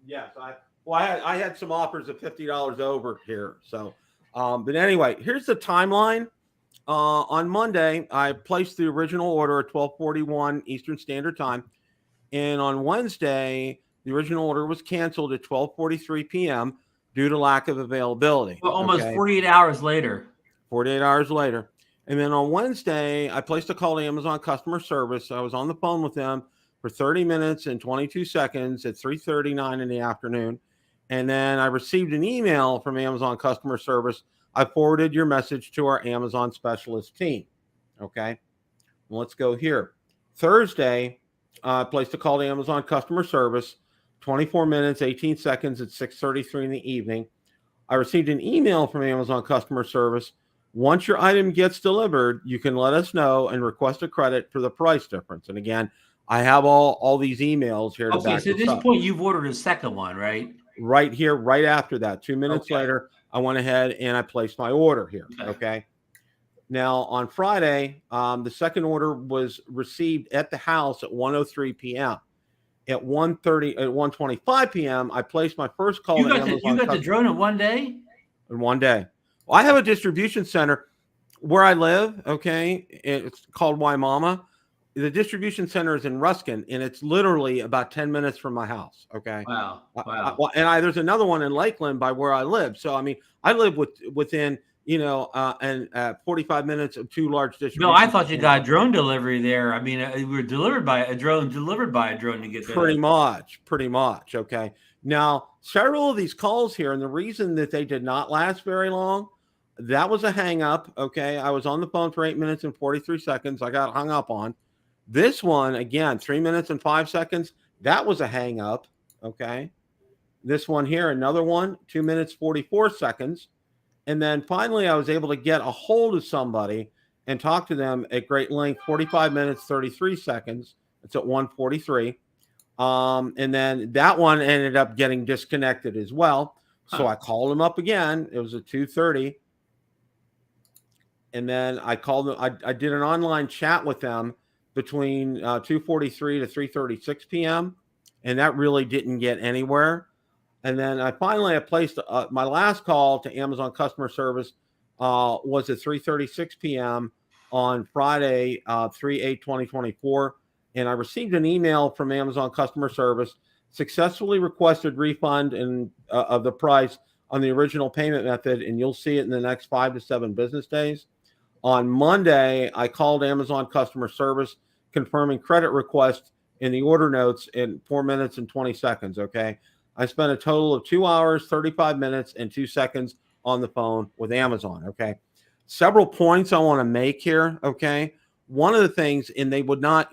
A: Yes, I had some offers of $50 over here. So, but anyway, here's the timeline. On Monday, I placed the original order at 12:41 Eastern Standard Time, and on Wednesday, the original order was canceled at 12:43 p.m. due to lack of availability.
C: Well, almost 48 hours later.
A: 48 hours later. And then on Wednesday, I placed a call to Amazon customer service. I was on the phone with them for 30 minutes and 22 seconds at 3:39 in the afternoon. And then I received an email from Amazon customer service. I forwarded your message to our Amazon specialist team. Okay. Well, let's go here. Thursday, I placed a call to Amazon customer service, 24 minutes, 18 seconds at 6:33 in the evening. I received an email from Amazon customer service. Once your item gets delivered, you can let us know and request a credit for the price difference. And again, I have all these emails here.
C: Okay, so at this point, you've ordered a second one, right?
A: Right here, right after that. 2 minutes later, I went ahead and I placed my order here. Okay. Now, on Friday, the second order was received at the house at 1:03 p.m. At 1:25 p.m., I placed my first call.
C: You got the drone in one day?
A: In one day. Well, I have a distribution center where I live. Okay. It's called Waimama. The distribution center is in Ruskin, and it's literally about 10 minutes from my house. Okay.
C: Wow.
A: And there's another one in Lakeland by where I live. So, I mean, I live within and 45 minutes of 2 large distribution.
C: No, I thought you got drone delivery there. I mean, we were delivered by a drone to get there.
A: Pretty much. Okay. Now, several of these calls here, and the reason that they did not last very long, that was a hang up. Okay. I was on the phone for 8 minutes and 43 seconds. I got hung up on. This one, again, 3 minutes and 5 seconds. That was a hang up. Okay. This one here, another one, 2 minutes, 44 seconds. And then finally, I was able to get a hold of somebody and talk to them at great length, 45 minutes, 33 seconds. It's at 1:43. And then that one ended up getting disconnected as well. So I called them up again. It was at 2:30. And then I called them. I did an online chat with them between 2:43 to 3:36 p.m. And that really didn't get anywhere. And then I placed my last call to Amazon customer service was at 3:36 p.m. on Friday, 3/8/2024. And I received an email from Amazon customer service, successfully requested refund of the price on the original payment method. And you'll see it in the next 5 to 7 business days. On Monday, I called Amazon customer service confirming credit request in the order notes in 4 minutes and 20 seconds. Okay. I spent a total of 2 hours, 35 minutes, and 2 seconds on the phone with Amazon. Okay. Several points I want to make here. Okay. One of the things, and they would not,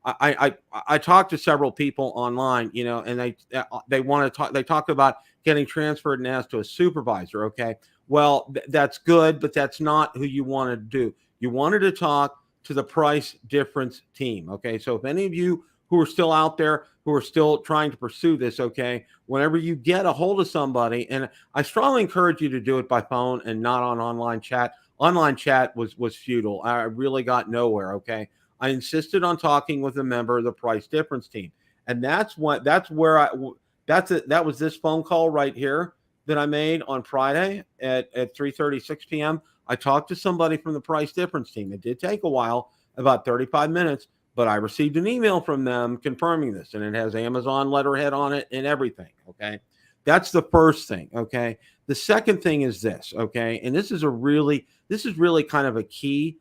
A: I talked to several people online, and they want to talk, they talk about getting transferred and asked to a supervisor. Okay. Well, that's good, but that's not who you want to do. You wanted to talk to the price difference team. Okay. So if any of you who are still out there, who are still trying to pursue this, okay, whenever you get a hold of somebody, and I strongly encourage you to do it by phone and not on online chat. Online chat was futile. I really got nowhere, okay? I insisted on talking with a member of the price difference team. And that was this phone call right here that I made on Friday at 3:36 p.m. I talked to somebody from the price difference team. It did take a while, about 35 minutes. But I received an email from them confirming this, and it has Amazon letterhead on it and everything. Okay. That's the first thing. Okay. The second thing is this. Okay. And this is really kind of a key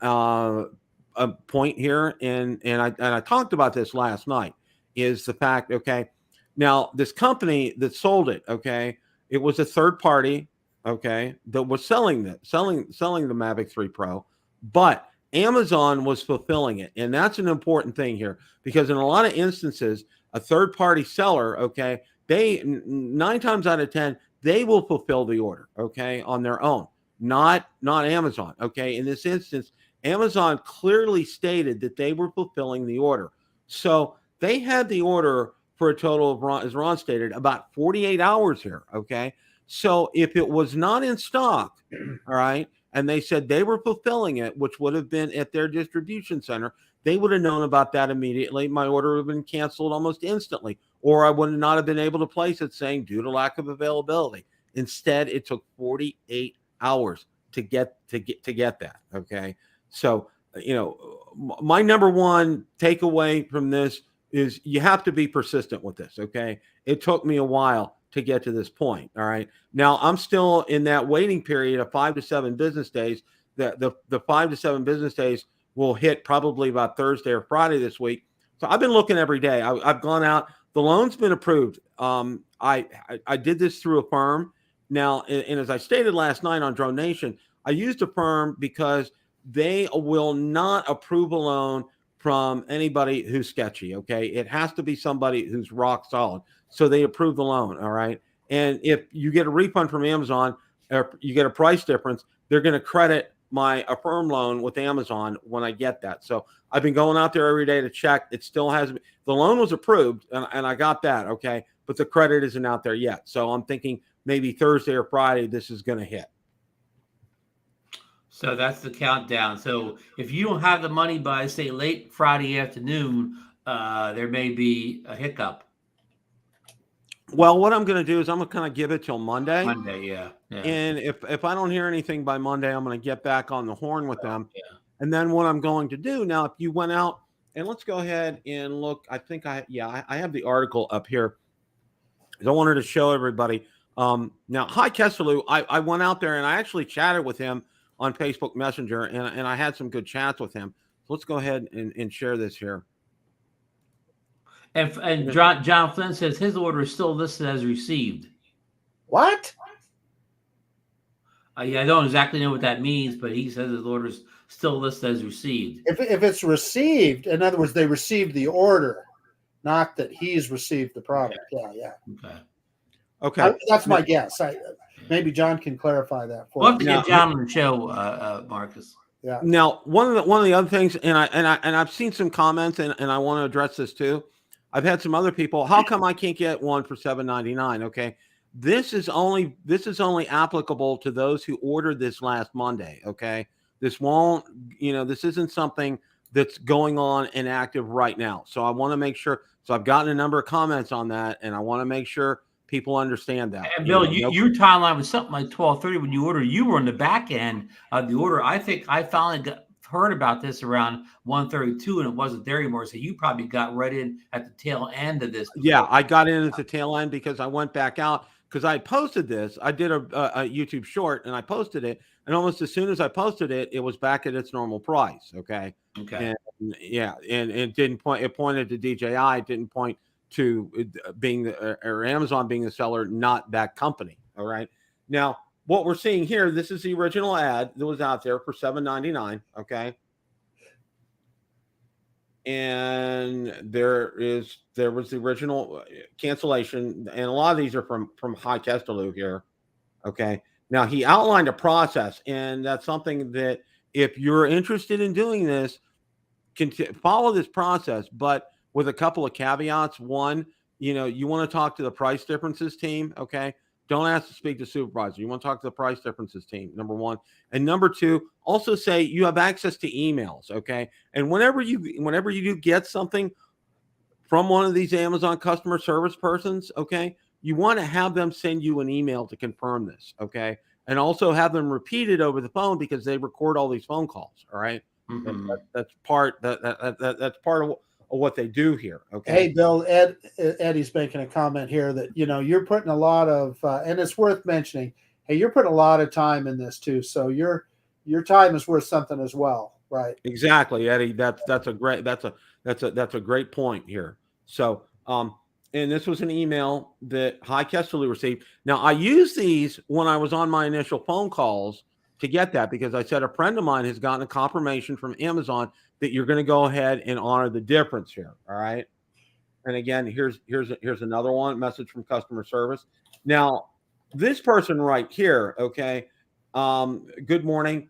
A: point here. And I talked about this last night, is the fact, okay, now this company that sold it, okay, it was a third party, okay, that was selling the Mavic 3 Pro, but Amazon was fulfilling it. And that's an important thing here, because in a lot of instances, a third-party seller, okay, they 9 times out of 10, they will fulfill the order, okay, on their own, not Amazon, okay? In this instance, Amazon clearly stated that they were fulfilling the order. So they had the order for a total of, as Ron stated, about 48 hours here, okay? So if it was not in stock, all right, and they said they were fulfilling it, which would have been at their distribution center, they would have known about that immediately. My order would have been canceled almost instantly, or I would not have been able to place it saying due to lack of availability. Instead, it took 48 hours to get that. Okay. So, my number one takeaway from this is you have to be persistent with this. Okay. It took me a while to get to this point. All right. Now I'm still in that waiting period of 5 to 7 business days. The 5 to 7 business days will hit probably about Thursday or Friday this week. So I've been looking every day. I've gone out. The loan's been approved. I did this through a firm. Now, and as I stated last night on Drone Nation, I used a firm because they will not approve a loan from anybody who's sketchy. Okay. It has to be somebody who's rock solid. So they approve the loan. All right. And if you get a refund from Amazon or you get a price difference, they're going to credit my Affirm loan with Amazon when I get that. So I've been going out there every day to check. It still hasn't. The loan was approved and I got that. Okay. But the credit isn't out there yet. So I'm thinking maybe Thursday or Friday, this is going to hit.
C: So that's the countdown. So if you don't have the money by, say, late Friday afternoon, there may be a hiccup.
A: Well, what I'm going to do is I'm going to kind of give it till Monday.
C: Yeah.
A: And if I don't hear anything by Monday, I'm going to get back on the horn with them.
C: Yeah.
A: And then what I'm going to do now, if you went out and let's go ahead and look, I think I have the article up here. I wanted to show everybody Now, hi, Kesselou. I went out there and I actually chatted with him on Facebook Messenger, and I had some good chats with him. So let's go ahead and share this here.
C: And John Flynn says his order is still listed as received.
B: What?
C: Yeah, I don't exactly know what that means, but he says his order is still listed as received.
B: If it's received, in other words, they received the order, not that he's received the product. Yeah.
A: Okay.
B: That's my guess. Maybe John can clarify that for
C: us.
B: We'll
C: have to get John on the show, Marcus.
B: Yeah.
A: Now, one of the other things, and I've seen some comments, and I want to address this too. I've had some other people. How come I can't get one for $7.99? Okay, this is only applicable to those who ordered this last Monday. Okay, this won't. This isn't something that's going on and active right now. So I want to make sure. So I've gotten a number of comments on that, and I want to make sure people understand that.
C: And Bill, your timeline was something like 12:30 when you ordered. You were on the back end of the order. I think I finally heard about this around 1:32, and it wasn't there anymore. So you probably got right in at the tail end of this.
A: Yeah, I got in at the tail end because I went back out because I posted this. I did a YouTube short and I posted it, and almost as soon as I posted it, it was back at its normal price. Okay. And it didn't point. It pointed to DJI. It didn't point to being or Amazon being the seller, not that company. All right. Now, what we're seeing here, this is the original ad that was out there for $7.99. Okay. And there was the original cancellation, and a lot of these are from Hi Kestelou here. Okay. Now he outlined a process, and that's something that if you're interested in doing this, follow this process, but with a couple of caveats. One, you want to talk to the price differences team. Okay. Don't ask to speak to supervisor. You want to talk to the price differences team, number one. And number two, also say you have access to emails. Okay. And whenever you do get something from one of these Amazon customer service persons, okay, you want to have them send you an email to confirm this. Okay. And also have them repeat it over the phone because they record all these phone calls. All right. Mm-hmm. That's part of what they do here. Okay.
B: Hey, Bill, Eddie's making a comment here that, you're putting a lot of, and it's worth mentioning, hey, you're putting a lot of time in this too. So your time is worth something as well. Right.
A: Exactly, Eddie. That's a great point here. So, and this was an email that Hi Kestelou received. Now I used these when I was on my initial phone calls to get that, because I said a friend of mine has gotten a confirmation from Amazon that you're going to go ahead and honor the difference here. All right. And again, here's another one, message from customer service. Now, this person right here, okay. Good morning.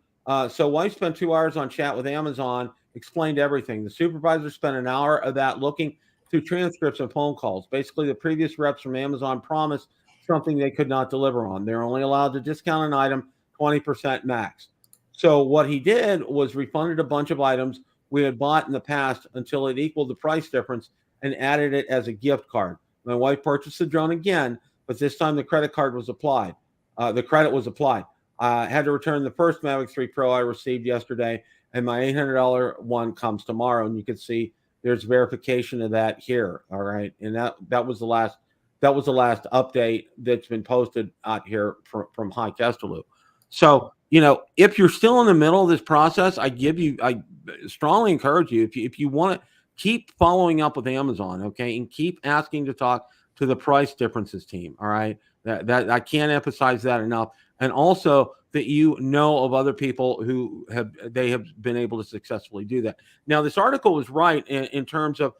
A: So wife spent 2 hours on chat with Amazon, explained everything. The supervisor spent an hour of that looking through transcripts and phone calls. Basically, the previous reps from Amazon promised something they could not deliver on. They're only allowed to discount an item 20% max. So what he did was refunded a bunch of items we had bought in the past until it equaled the price difference and added it as a gift card. My wife purchased the drone again, but this time the credit card was applied. The credit was applied. I had to return the first Mavic 3 Pro I received yesterday, and my $800 one comes tomorrow. And you can see there's verification of that here. All right, and that was the last update that's been posted out here from Hi Kestelou. So, if you're still in the middle of this process, I strongly encourage you, if you want to keep following up with Amazon, okay, and keep asking to talk to the price differences team. All right. That I can't emphasize that enough. And also that of other people who have been able to successfully do that. Now, this article was right in terms of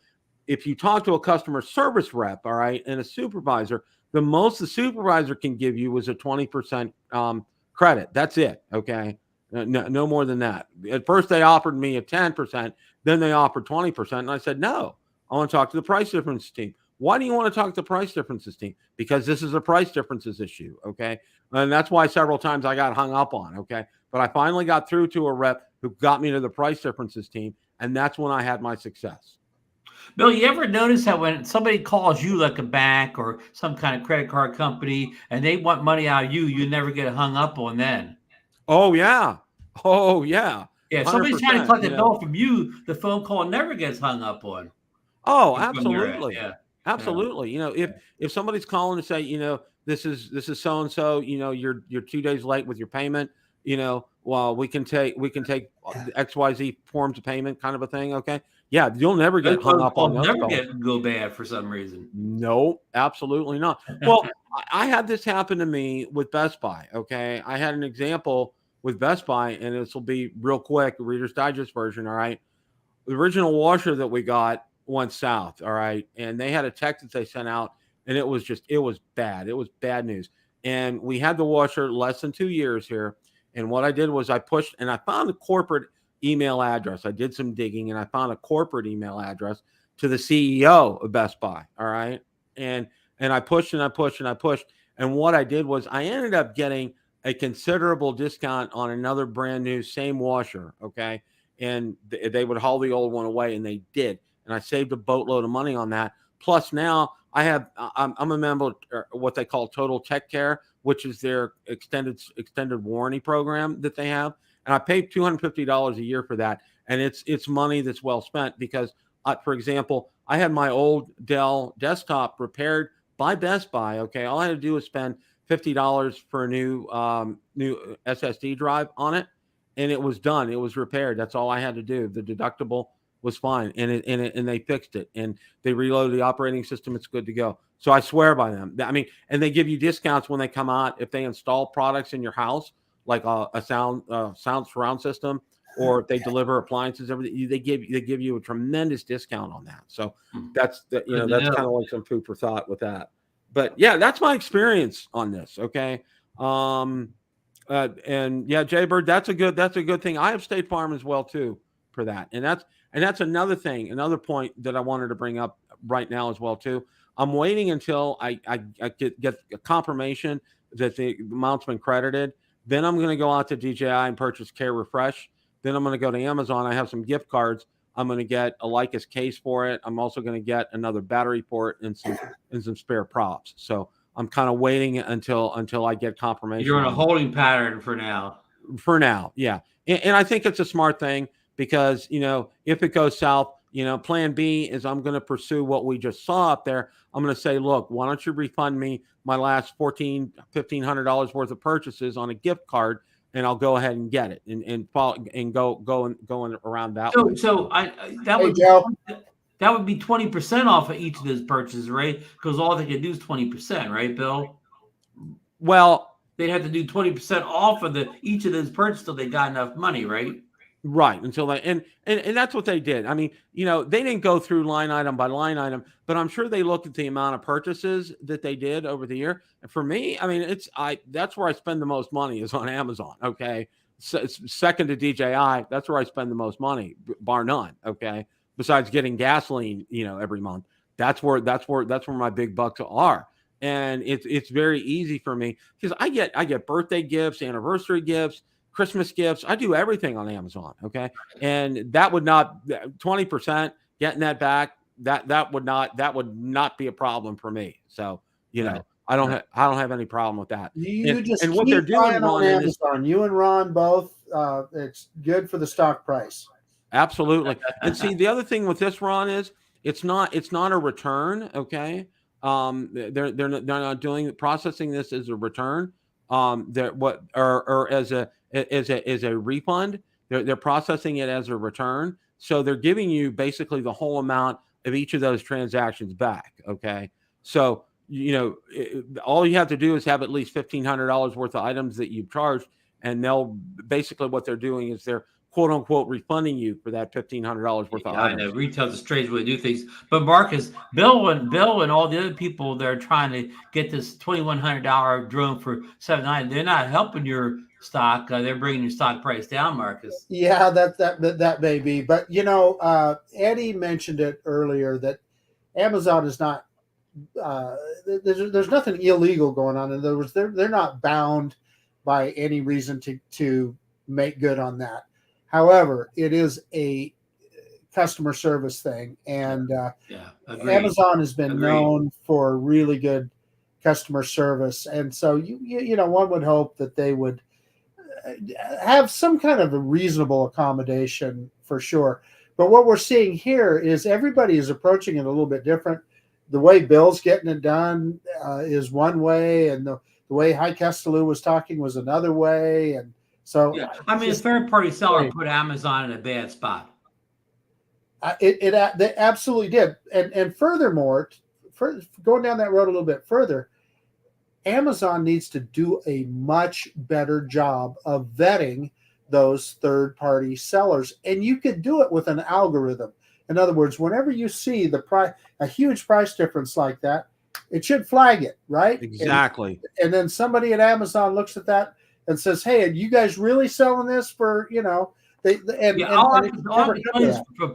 A: if you talk to a customer service rep, all right, and a supervisor, the most the supervisor can give you was a 20% credit. That's it. Okay. No more than that. At first they offered me a 10%, then they offered 20%. And I said, no, I want to talk to the price differences team. Why do you want to talk to the price differences team? Because this is a price differences issue. Okay. And that's why several times I got hung up on. Okay. But I finally got through to a rep who got me to the price differences team. And that's when I had my success.
C: Bill, you ever notice that when somebody calls you like a bank or some kind of credit card company and they want money out of you, you never get hung up on then?
A: Oh, yeah. Oh, yeah.
C: Yeah, if somebody's trying to collect a bill from you, the phone call never gets hung up on.
A: Oh, absolutely.
C: Yeah.
A: Absolutely. You know, if somebody's calling to say, you know, this is so and so, you know, you're 2 days late with your payment, you know, well, we can take XYZ forms of payment kind of a thing. Okay. Yeah, you'll never get hung up on those calls.
C: Go bad for some reason.
A: No, absolutely not. Well, I had this happen to me with Best Buy. Okay. I had an example with Best Buy, and this will be real quick, Reader's Digest version. All right. The original washer that we got went south. All right. And they had a text that they sent out, and it was bad. It was bad news. And we had the washer less than 2 years here. And what I did was I pushed, and I found a corporate email address. I did some digging, and I found a corporate email address to the CEO of Best Buy. All right. And I pushed and I pushed and I pushed. And what I did was I ended up getting a considerable discount on another brand new same washer. Okay. And they would haul the old one away, and they did. And I saved a boatload of money on that. Plus now I'm a member of what they call Total Tech Care, which is their extended warranty program that they have. And I paid $250 a year for that. And it's money that's well spent because, for example, I had my old Dell desktop repaired by Best Buy. Okay. All I had to do was spend $50 for a new SSD drive on it. And it was done. It was repaired. That's all I had to do. The deductible was fine. And they fixed it. And they reloaded the operating system. It's good to go. So I swear by them. I mean, and they give you discounts when they come out if they install products in your house, like a sound surround system, or if they deliver appliances. Everything they give you a tremendous discount on that. So that's kind of like some food for thought with that. But yeah, that's my experience on this. Okay. And yeah, Jaybird, that's a good thing. I have State Farm as well too for that. And that's another thing, another point that I wanted to bring up right now as well too. I'm waiting until I get a confirmation that the amount's been credited. Then I'm going to go out to DJI and purchase Care Refresh. Then I'm going to go to Amazon. I have some gift cards. I'm going to get a Lycus case for it. I'm also going to get another battery port and some spare props. So I'm kind of waiting until I get confirmation.
C: You're in a holding pattern for now.
A: For now, yeah. And I think it's a smart thing because, you know, if it goes south, you know, plan B is I'm going to pursue what we just saw up there. I'm going to say, look, why don't you refund me my last $1,500 worth of purchases on a gift card, and I'll go ahead and get it and go around that way.
C: So that would be 20% off of each of those purchases, right? Because all they can do is 20%, right, Bill?
A: Well,
C: they'd have to do 20% off of each of those purchases till they got enough money, right?
A: Right. Until they and that's what they did. I mean, you know, they didn't go through line item by line item, but I'm sure they looked at the amount of purchases that they did over the year. And for me, I mean, that's where I spend the most money is on Amazon. Okay. So second to DJI, that's where I spend the most money, bar none. Okay. Besides getting gasoline, you know, every month. That's where my big bucks are. And it's very easy for me because I get birthday gifts, anniversary gifts, Christmas gifts. I do everything on Amazon. Okay. And that would not 20% getting that back. That would not be a problem for me. So, you know, I don't have any problem with that.
B: And what they're doing on Amazon, you and Ron both, it's good for the stock price.
A: Absolutely. And see, the other thing with this, Ron, is it's not a return. Okay. They're not processing this as a return. Or as a refund. They're processing it as a return. So they're giving you basically the whole amount of each of those transactions back. Okay. So, you know, all you have to do is have at least $1,500 worth of items that you've charged. And what they're doing is they're quote unquote refunding you for that $1,500 worth of items.
C: I know retail's a strange way to do things. But Marcus, Bill and all the other people that are trying to get this $2,100 drone for $790, they're not helping your stock. They're bringing your stock price down, Marcus.
B: Yeah, that may be. But you know, Eddie mentioned it earlier that Amazon is not. There's nothing illegal going on. In other words, they're not bound by any reason to make good on that. However, it is a customer service thing, and Amazon has been known for really good customer service, and so you know, one would hope that they would have some kind of a reasonable accommodation for sure. But what we're seeing here is everybody is approaching it a little bit different. the way Bill's getting it done is one way, and the way High Castellou was talking was another way, and so
C: yeah. I mean, a third-party seller put Amazon in a bad spot.
B: They absolutely did, and furthermore, going down that road a little bit further, Amazon needs to do a much better job of vetting those third-party sellers, and you could do it with an algorithm. In other words, whenever you see a huge price difference like that, it should flag it, right?
A: Exactly.
B: And then somebody at Amazon looks at that and says, "Hey, are you guys really selling this for, you know?"
C: For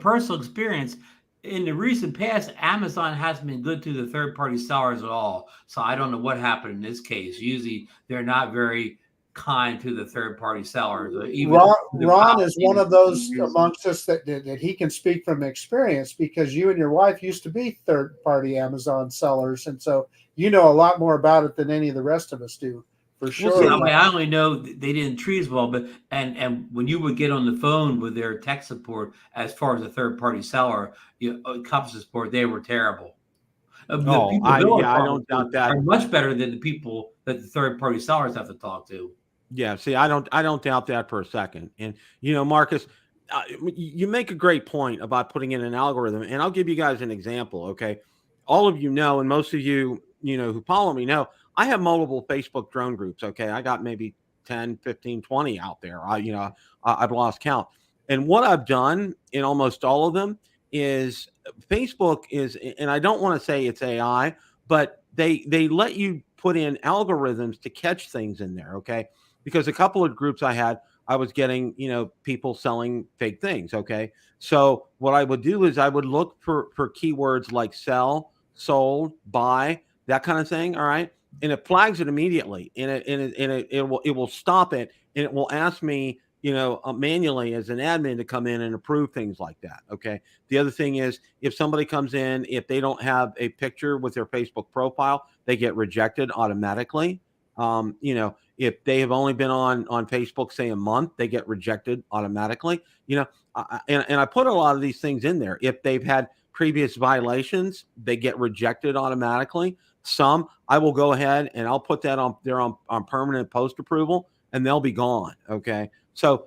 C: personal experience, in the recent past, Amazon hasn't been good to the third-party sellers at all. So I don't know what happened in this case. Usually, they're not very kind to the third-party sellers.
B: Ron is one of those amongst us that he can speak from experience, because you and your wife used to be third-party Amazon sellers, and so you know a lot more about it than any of the rest of us do, for sure.
C: Well, see, I only know they didn't treat as well, but and when you would get on the phone with their tech support, as far as a third-party seller, customer support, they were terrible.
A: I don't doubt that.
C: Are much better than the people that the third-party sellers have to talk to.
A: Yeah, see, I don't doubt that for a second. And Marcus, you make a great point about putting in an algorithm, and I'll give you guys an example. Okay, all of you know, and most of you who follow me know, I have multiple Facebook drone groups. Okay, I got maybe 10, 15, 20 out there. I've lost count. And what I've done in almost all of them is Facebook is, and I don't want to say it's AI, but they let you put in algorithms to catch things in there. Okay. Because a couple of groups I was getting, people selling fake things. Okay. So what I would do is I would look for keywords like sell, sold, buy, that kind of thing. All right. And it flags it immediately, and it will stop it, and it will ask me, manually as an admin to come in and approve things like that. Okay. The other thing is, if somebody comes in, if they don't have a picture with their Facebook profile, they get rejected automatically. If they have only been on Facebook, say a month, they get rejected automatically, and I put a lot of these things in there. If they've had previous violations, they get rejected automatically. Some I will go ahead and I'll put that on there on permanent post approval, and they'll be gone. Okay. So,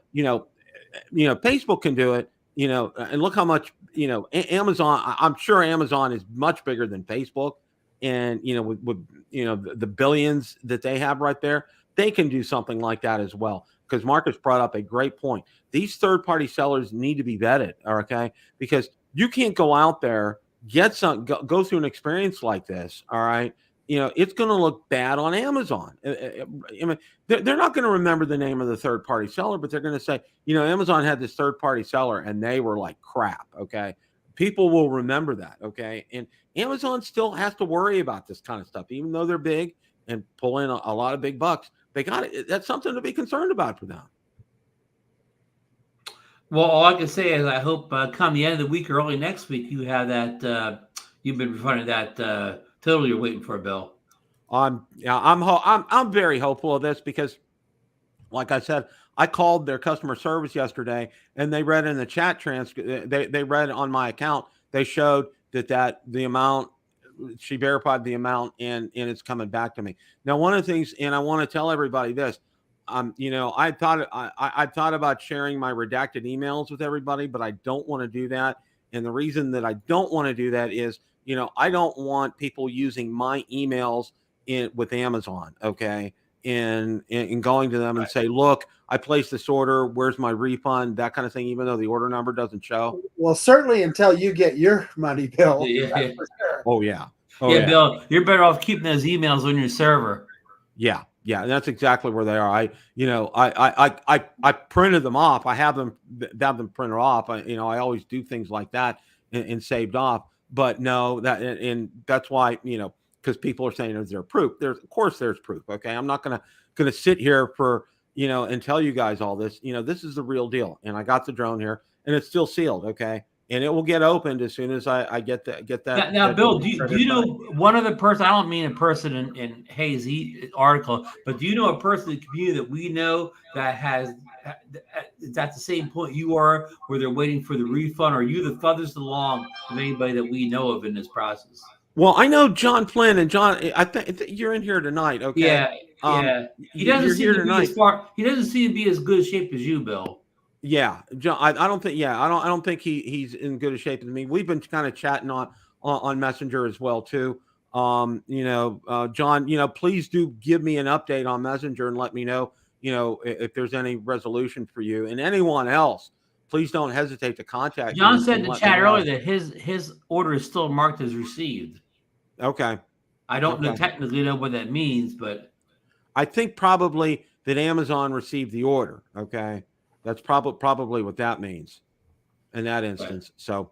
A: Facebook can do it, and look how much, Amazon, I'm sure Amazon is much bigger than Facebook. And, with the billions that they have right there, they can do something like that as well. Because Marcus brought up a great point. These third-party sellers need to be vetted, okay? Because you can't go out there, go through an experience like this, all right? It's going to look bad on Amazon. I mean, they're not going to remember the name of the third-party seller, but they're going to say, Amazon had this third-party seller, and they were like crap, okay? People will remember that, okay? And Amazon still has to worry about this kind of stuff, even though they're big and pull in a lot of big bucks. They got it. That's something to be concerned about for them.
C: Well, all I can say is I hope come the end of the week or early next week, you have that. You've been refunded that total you're waiting for, Bill.
A: I'm very hopeful of this because, like I said, I called their customer service yesterday, and they read in the chat transcript. They read on my account. They showed that the amount. She verified the amount, and it's coming back to me. Now, one of the things, and I want to tell everybody this, I thought about sharing my redacted emails with everybody, but I don't want to do that. And the reason that I don't want to do that is, I don't want people using my emails with Amazon. Okay. And going to them and say, look, I placed this order. Where's my refund? That kind of thing, even though the order number doesn't show.
B: Well, certainly until you get your money, Bill.
C: Yeah.
B: That's for sure.
A: Oh, yeah.
C: Bill, you're better off keeping those emails on your server.
A: Yeah. Yeah. That's exactly where they are. I printed them off. I have them printed off. I always do things like that and saved off. But no, and that's why, because people are saying, is there proof? Of course there's proof. Okay. I'm not going to sit here for, and tell you guys all this. This is the real deal. And I got the drone here, and it's still sealed. Okay. And it will get opened as soon as I get that.
C: Now, Bill, do you know one other person? I don't mean a person in Hayes' article, but do you know a person in the community that we know that is at the same point you are, where they're waiting for the refund? Or are you the furthest along of anybody that we know of in this process?
A: Well, I know John Flynn, and John, I think you're in here tonight. Okay.
C: Yeah, yeah. He doesn't seem to be as far. He doesn't seem to be as good a shape as you, Bill.
A: Yeah, John. I don't think. Yeah, I don't think he's in good a shape as me. We've been kind of chatting on Messenger as well too. John, please do give me an update on Messenger and let me know, if there's any resolution for you and anyone else. Please don't hesitate to contact me.
C: John said in the chat earlier that his order is still marked as received.
A: Okay.
C: I don't technically know what that means, but
A: I think probably that Amazon received the order. Okay. That's probably what that means in that instance. Right. So,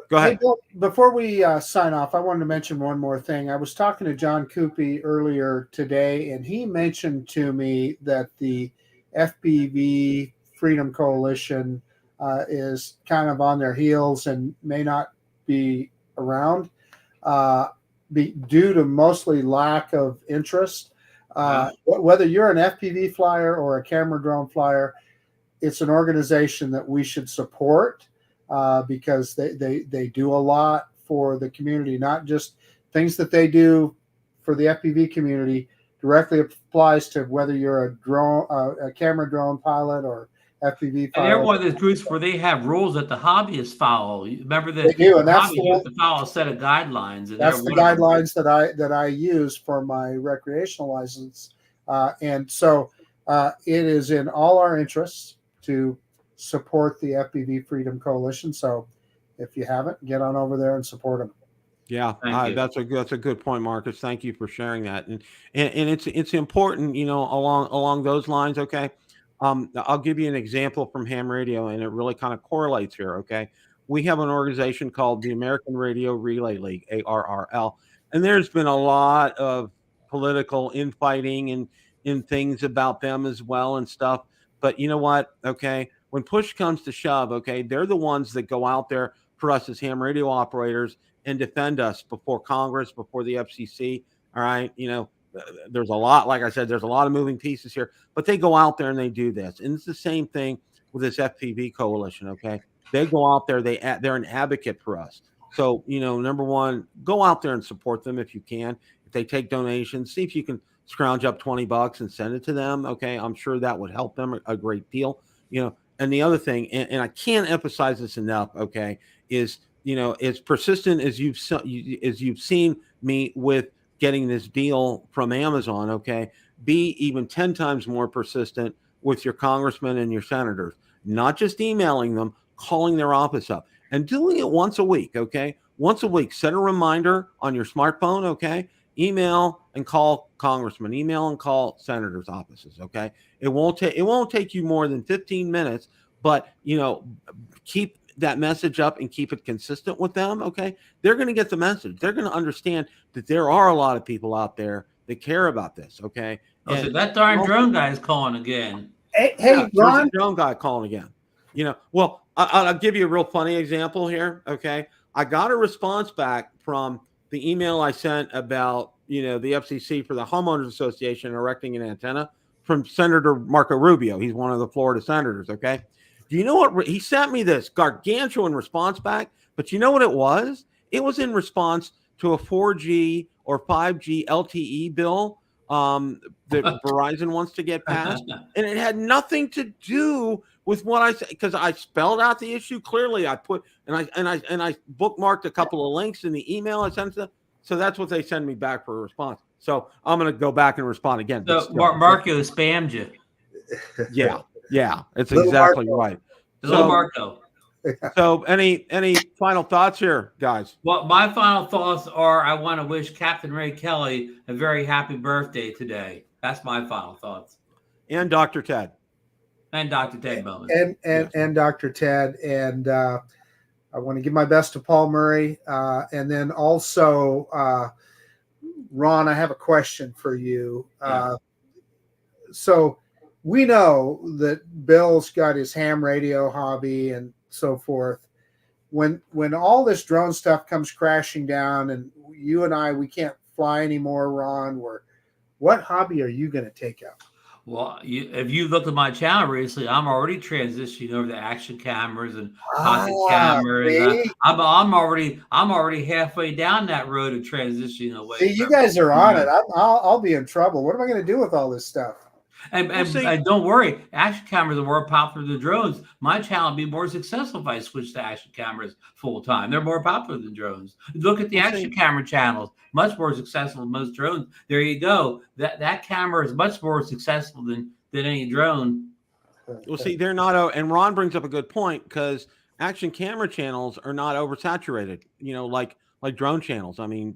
A: go ahead.
B: Hey, Bill, before we sign off, I wanted to mention one more thing. I was talking to John Coopy earlier today, and he mentioned to me that the FPV Freedom Coalition is kind of on their heels and may not be around due to mostly lack of interest. Whether you're an FPV flyer or a camera drone flyer, it's an organization that we should support because they do a lot for the community, not just things that they do for the FPV community directly applies to whether you're a camera drone pilot or FPV pilot.
C: And they're one of those groups where they have rules that the hobbyists follow. Remember that
B: they do, and that's
C: you have to follow a set of guidelines. And
B: that's the guidelines that I use for my recreational license, and so it is in all our interests to support the FPV Freedom Coalition. So if you haven't, get on over there and support them.
A: Yeah, that's a good point, Marcus. Thank you for sharing that, and it's important, along those lines. Okay, I'll give you an example from ham radio, and it really kind of correlates here. Okay, we have an organization called the American Radio Relay League, ARRL, and there's been a lot of political infighting and things about them as well and stuff. But you know what? Okay, when push comes to shove, okay, they're the ones that go out there for us as ham radio operators and defend us before Congress, before the FCC. All right. There's a lot, like I said, there's a lot of moving pieces here, but they go out there and they do this. And it's the same thing with this FPV coalition. Okay. They go out there, they're an advocate for us. So, number one, go out there and support them if you can. If they take donations, see if you can scrounge up $20 and send it to them. Okay. I'm sure that would help them a great deal, And the other thing, and I can't emphasize this enough, okay, is, as persistent as you've seen me with getting this deal from Amazon, okay, be even 10 times more persistent with your congressmen and your senators, not just emailing them, calling their office up and doing it once a week, okay? Once a week, set a reminder on your smartphone, okay? Email and call congressmen, email and call senators' offices, okay? It won't take you more than 15 minutes, but, keep that message up and keep it consistent with them, okay? They're going to get the message. They're going to understand that there are a lot of people out there that care about this, okay?
C: So that darn drone guy is calling again.
B: Hey, Ron.
A: The drone guy calling again. Well, I'll give you a real funny example here, okay? I got a response back from the email I sent about, the FCC for the Homeowners Association erecting an antenna from Senator Marco Rubio. He's one of the Florida senators, okay? Do you know what? He sent me this gargantuan response back, but you know what it was? It was in response to a 4G or 5G LTE bill that Verizon wants to get passed, and it had nothing to do with what I said, because I spelled out the issue clearly. I put and I bookmarked a couple of links in the email I sent to them. So that's what they send me back for a response. So I'm going to go back and respond again.
C: So Marco spammed you.
A: Yeah, it's exactly right.
C: Little Marco.
A: So any final thoughts here, guys?
C: Well, my final thoughts are I want to wish Captain Ray Kelly a very happy birthday today. That's my final thoughts.
A: And Dr. Ted.
C: And Dr. Ted Bowman.
B: And Dr. Ted. And I want to give my best to Paul Murray. And then also, Ron, I have a question for you. So we know that Bill's got his ham radio hobby and so forth. When all this drone stuff comes crashing down and you and we can't fly anymore, Ron, what hobby are you going to take out?
C: Well, if you looked at my channel recently, I'm already transitioning over to action cameras and pocket
B: Ah,
C: cameras.
B: see?
C: I'm already halfway down that road of transitioning away
B: See, you
C: from.
B: guys are on it. I'll be in trouble. What am I going to do with all this stuff?
C: And,
A: see,
C: and don't worry, action cameras are more popular than drones. My channel would be more successful if I switched to action cameras full time. They're more popular than drones. Look at the action camera channels, much more successful than most drones. There you go. That camera is much more successful than any drone.
A: well, see, they're not. And Ron brings up a good point because action camera channels are not oversaturated. Like drone channels. I mean,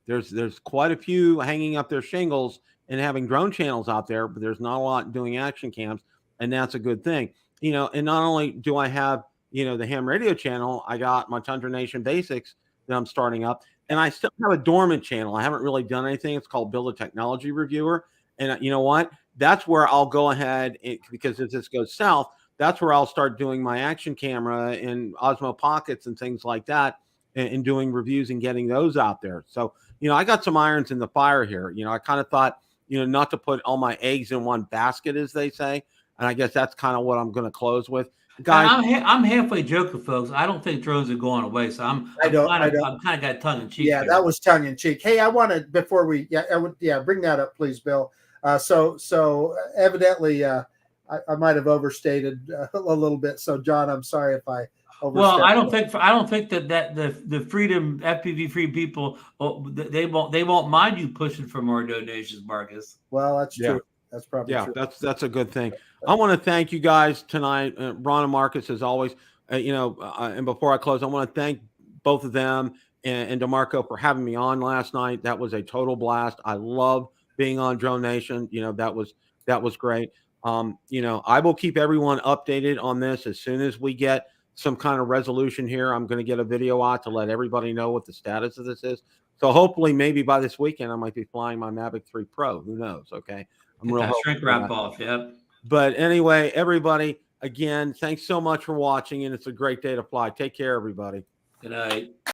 A: there's quite a few hanging up their shingles and having drone channels out there, but there's not a lot doing action cams, and that's a good thing. And not only do I have the ham radio channel, I got my Tundra Nation Basics that I'm starting up, and I still have a dormant channel. I haven't really done anything. It's called Build a Technology Reviewer, and you know what? That's where I'll go ahead because if this goes south, that's where I'll start doing my action camera and Osmo Pockets and things like that, and doing reviews and getting those out there. So I got some irons in the fire here. I kind of thought not to put all my eggs in one basket, as they say. And I guess that's kind of what I'm going to close with, guys.
C: I'm halfway joking, folks. I don't think drones are going away, so I'm kind of got tongue in cheek.
B: Yeah,
C: here.
B: that was tongue in cheek. Hey, I wanted before we bring that up, please, Bill. So evidently, I might have overstated a little bit. So, John, I'm sorry if I.
C: Well, I don't think that the freedom FPV free people they won't mind you pushing for more donations, Marcus.
B: Well, that's true. That's probably true.
A: That's a good thing. I want to thank you guys tonight, Ron and Marcus, as always. And before I close, I want to thank both of them and DeMarco for having me on last night. That was a total blast. I love being on Drone Nation. That was great. I will keep everyone updated on this as soon as we get some kind of resolution here. I'm going to get a video out to let everybody know what the status of this is. So hopefully, maybe by this weekend, I might be flying my Mavic 3 Pro. Who knows? Okay. I'm real
C: shrink wrap off. Yep.
A: But anyway, everybody, again, thanks so much for watching, and it's a great day to fly. Take care, everybody.
C: Good night.